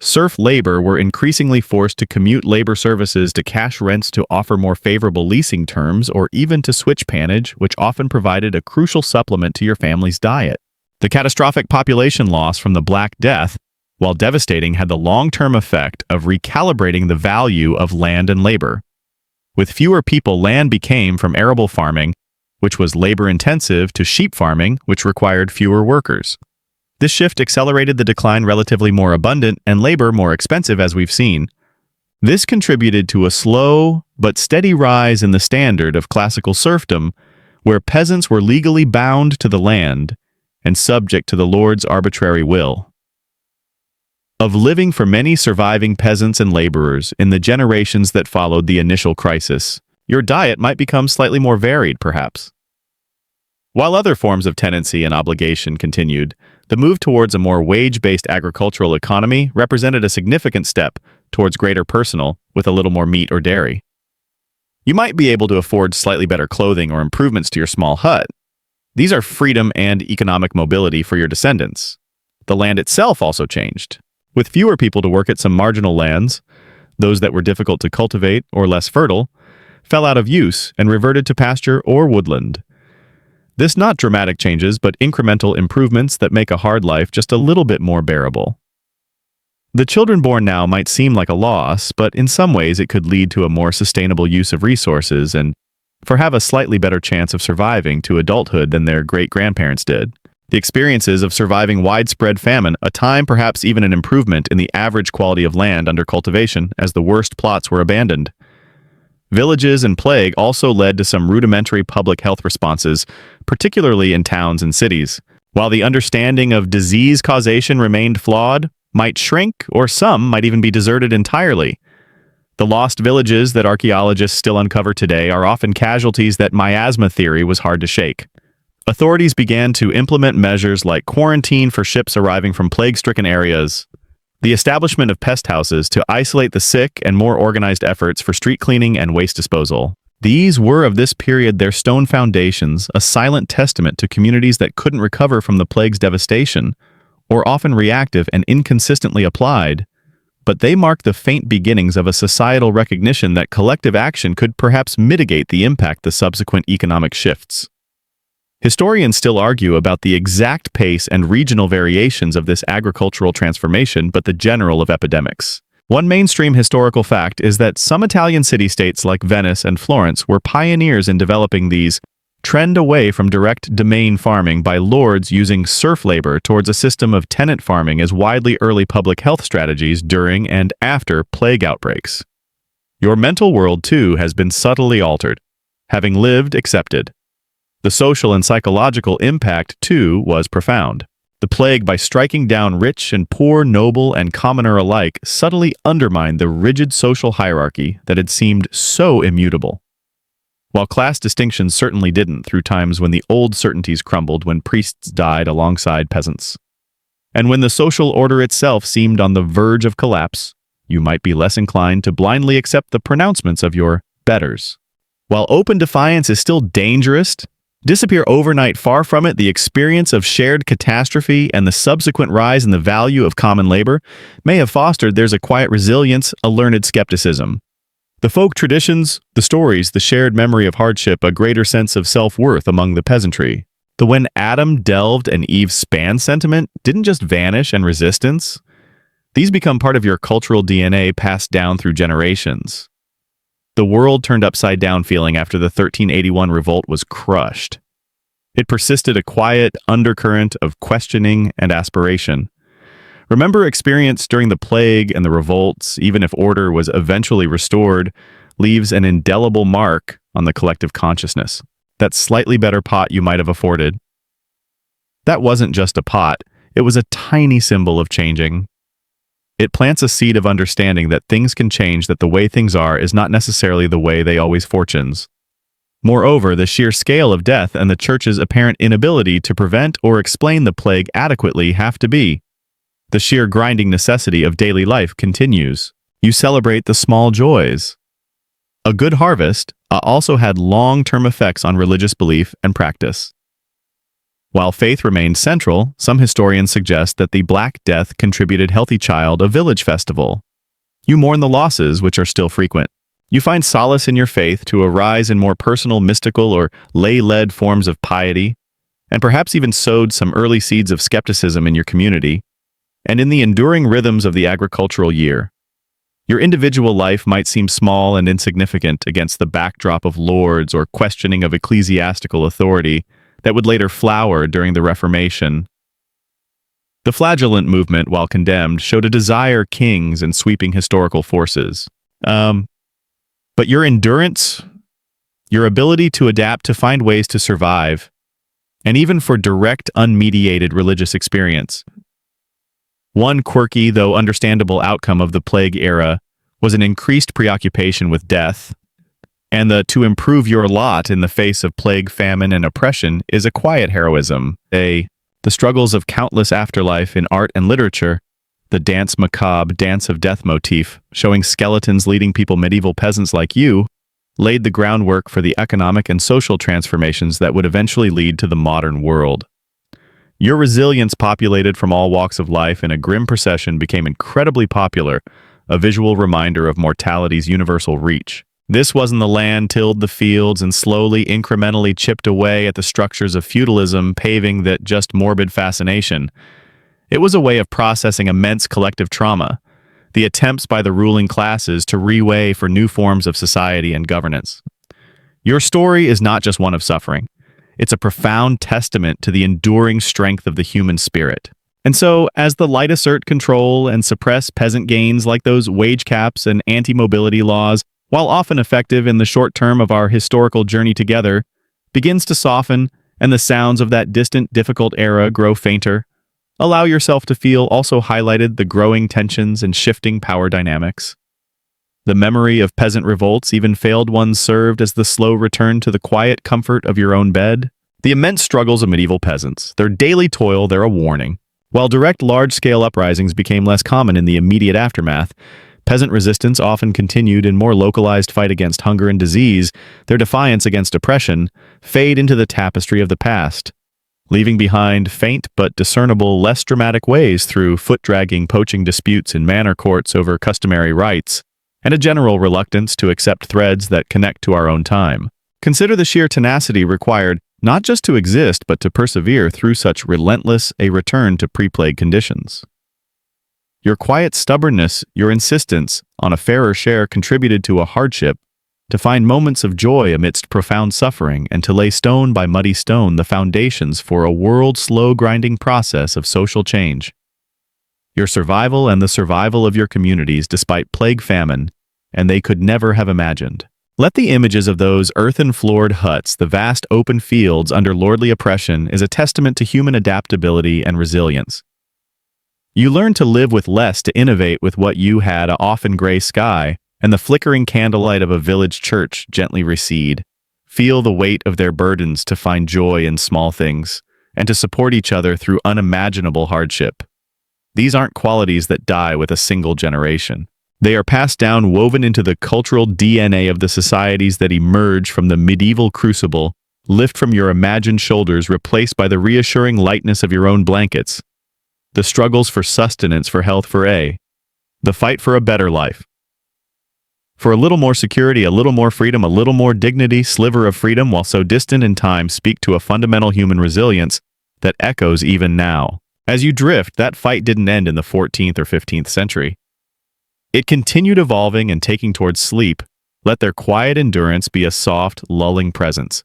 Serf labor were increasingly forced to commute labor services, to cash rents, to offer more favorable leasing terms, or even to switch pannage, which often provided a crucial supplement to your family's diet. The catastrophic population loss from the Black Death, while devastating, had the long-term effect of recalibrating the value of land and labor. With fewer people, land became from arable farming, which was labor-intensive, to sheep farming, which required fewer workers. This shift accelerated the decline, relatively more abundant and labor more expensive, as we've seen. This contributed to a slow but steady rise in the standard of classical serfdom, where peasants were legally bound to the land and subject to the lord's arbitrary will. of living for many surviving peasants and laborers in the generations that followed the initial crisis. Your diet might become slightly more varied, perhaps. While other forms of tenancy and obligation continued, the move towards a more wage-based agricultural economy represented a significant step towards greater personal, with a little more meat or dairy. You might be able to afford slightly better clothing or improvements to your small hut. These are freedom and economic mobility for your descendants. The land itself also changed. With fewer people to work at some marginal lands, those that were difficult to cultivate or less fertile fell out of use and reverted to pasture or woodland. This not dramatic changes, but incremental improvements that make a hard life just a little bit more bearable. The children born now might seem like a loss, but in some ways it could lead to a more sustainable use of resources and have a slightly better chance of surviving to adulthood than their great-grandparents did. The experiences of surviving widespread famine, a time perhaps even an improvement in the average quality of land under cultivation as the worst plots were abandoned. Villages and plague also led to some rudimentary public health responses, particularly in towns and cities. While the understanding of disease causation remained flawed, might shrink, or some might even be deserted entirely. The lost villages that archaeologists still uncover today are often casualties that miasma theory was hard to shake. Authorities began to implement measures like quarantine for ships arriving from plague-stricken areas, the establishment of pest houses to isolate the sick, and more organized efforts for street cleaning and waste disposal. These were of this period their stone foundations, a silent testament to communities that couldn't recover from the plague's devastation, or often reactive and inconsistently applied, but they mark the faint beginnings of a societal recognition that collective action could perhaps mitigate the impact the subsequent economic shifts. Historians still argue about the exact pace and regional variations of this agricultural transformation, but the general of epidemics. One mainstream historical fact is that some Italian city-states like Venice and Florence were pioneers in developing these trend away from direct domain farming by lords using serf labor towards a system of tenant farming as widely early public health strategies during and after plague outbreaks. Your mental world, too, has been subtly altered. Having lived, accepted. The social and psychological impact, too, was profound. The plague, by striking down rich and poor, noble and commoner alike, subtly undermined the rigid social hierarchy that had seemed so immutable. While class distinctions certainly didn't, through times when the old certainties crumbled when priests died alongside peasants. And when the social order itself seemed on the verge of collapse, you might be less inclined to blindly accept the pronouncements of your betters. While open defiance is still dangerous, disappear overnight. Far from it, the experience of shared catastrophe and the subsequent rise in the value of common labor may have fostered there's a quiet resilience, a learned skepticism. The folk traditions, the stories, the shared memory of hardship, a greater sense of self-worth among the peasantry. The when Adam delved and Eve spanned sentiment didn't just vanish and resistance. These become part of your cultural DNA passed down through generations. The world turned upside down feeling after the 1381 revolt was crushed. It persisted, a quiet undercurrent of questioning and aspiration. Remember experience during the plague and the revolts, even if order was eventually restored, leaves an indelible mark on the collective consciousness. That slightly better pot you might have afforded. That wasn't just a pot, it was a tiny symbol of changing. It plants a seed of understanding that things can change, that the way things are is not necessarily the way they always fortunes. Moreover, the sheer scale of death and the Church's apparent inability to prevent or explain the plague adequately have to be. The sheer grinding necessity of daily life continues. You celebrate the small joys. A good harvest also had long-term effects on religious belief and practice. While faith remained central, some historians suggest that the Black Death contributed Healthy Child, a village festival. You mourn the losses, which are still frequent. You find solace in your faith to arise in more personal, mystical, or lay-led forms of piety, and perhaps even sowed some early seeds of skepticism in your community. And in the enduring rhythms of the agricultural year, your individual life might seem small and insignificant against the backdrop of lords or questioning of ecclesiastical authority that would later flower during the Reformation. The flagellant movement, while condemned, showed a desire kings and sweeping historical forces. But your endurance, your ability to adapt, to find ways to survive, and even for direct, unmediated religious experience, One quirky, though understandable outcome of the plague era was an increased preoccupation with death, and to improve your lot in the face of plague, famine, and oppression is a quiet heroism. The struggles of countless afterlife in art and literature, the dance macabre, dance of death motif, showing skeletons leading people, medieval peasants like you, laid the groundwork for the economic and social transformations that would eventually lead to the modern world. Your resilience, populated from all walks of life in a grim procession, became incredibly popular, a visual reminder of mortality's universal reach. This wasn't the land tilled the fields and slowly, incrementally chipped away at the structures of feudalism, paving that just morbid fascination. It was a way of processing immense collective trauma, the attempts by the ruling classes to reweigh for new forms of society and governance. Your story is not just one of suffering. It's a profound testament to the enduring strength of the human spirit. And so, as the light assert control and suppress peasant gains like those wage caps and anti-mobility laws, while often effective in the short term of our historical journey together, begins to soften and the sounds of that distant, difficult era grow fainter, allow yourself to feel also highlighted the growing tensions and shifting power dynamics. The memory of peasant revolts, even failed ones, served as the slow return to the quiet comfort of your own bed. The immense struggles of medieval peasants, their daily toil, they're a warning. While direct large-scale uprisings became less common in the immediate aftermath, peasant resistance often continued in more localized fight against hunger and disease. Their defiance against oppression fade into the tapestry of the past, leaving behind faint but discernible, less dramatic ways through foot-dragging, poaching disputes in manor courts over customary rights, and a general reluctance to accept threads that connect to our own time. Consider the sheer tenacity required not just to exist but to persevere through such relentless a return to pre-plague conditions. Your quiet stubbornness, your insistence on a fairer share contributed to a hardship, to find moments of joy amidst profound suffering, and to lay stone by muddy stone the foundations for a world-slow grinding process of social change. Your survival and the survival of your communities despite plague, famine, and they could never have imagined. Let the images of those earthen-floored huts, the vast open fields under lordly oppression, is a testament to human adaptability and resilience. You learn to live with less, to innovate with what you had, a often gray sky, and the flickering candlelight of a village church gently recede. Feel the weight of their burdens to find joy in small things, and to support each other through unimaginable hardship. These aren't qualities that die with a single generation. They are passed down, woven into the cultural DNA of the societies that emerge from the medieval crucible, lift from your imagined shoulders, replaced by the reassuring lightness of your own blankets. The struggles for sustenance, for health, the fight for a better life. For a little more security, a little more freedom, a little more dignity, sliver of freedom, while so distant in time, speak to a fundamental human resilience that echoes even now. As you drift, that fight didn't end in the 14th or 15th century. It continued evolving and taking towards sleep. Let their quiet endurance be a soft, lulling presence,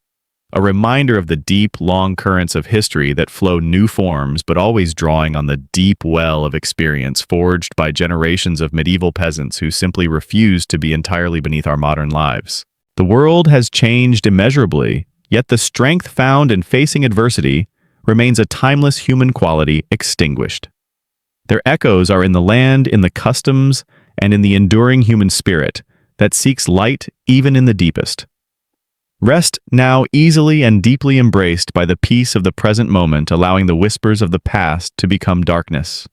a reminder of the deep, long currents of history that flow new forms, but always drawing on the deep well of experience forged by generations of medieval peasants who simply refused to be entirely beneath our modern lives. The world has changed immeasurably, yet the strength found in facing adversity remains a timeless human quality extinguished. Their echoes are in the land, in the customs, and in the enduring human spirit that seeks light even in the deepest. Rest now easily and deeply embraced by the peace of the present moment, allowing the whispers of the past to become darkness.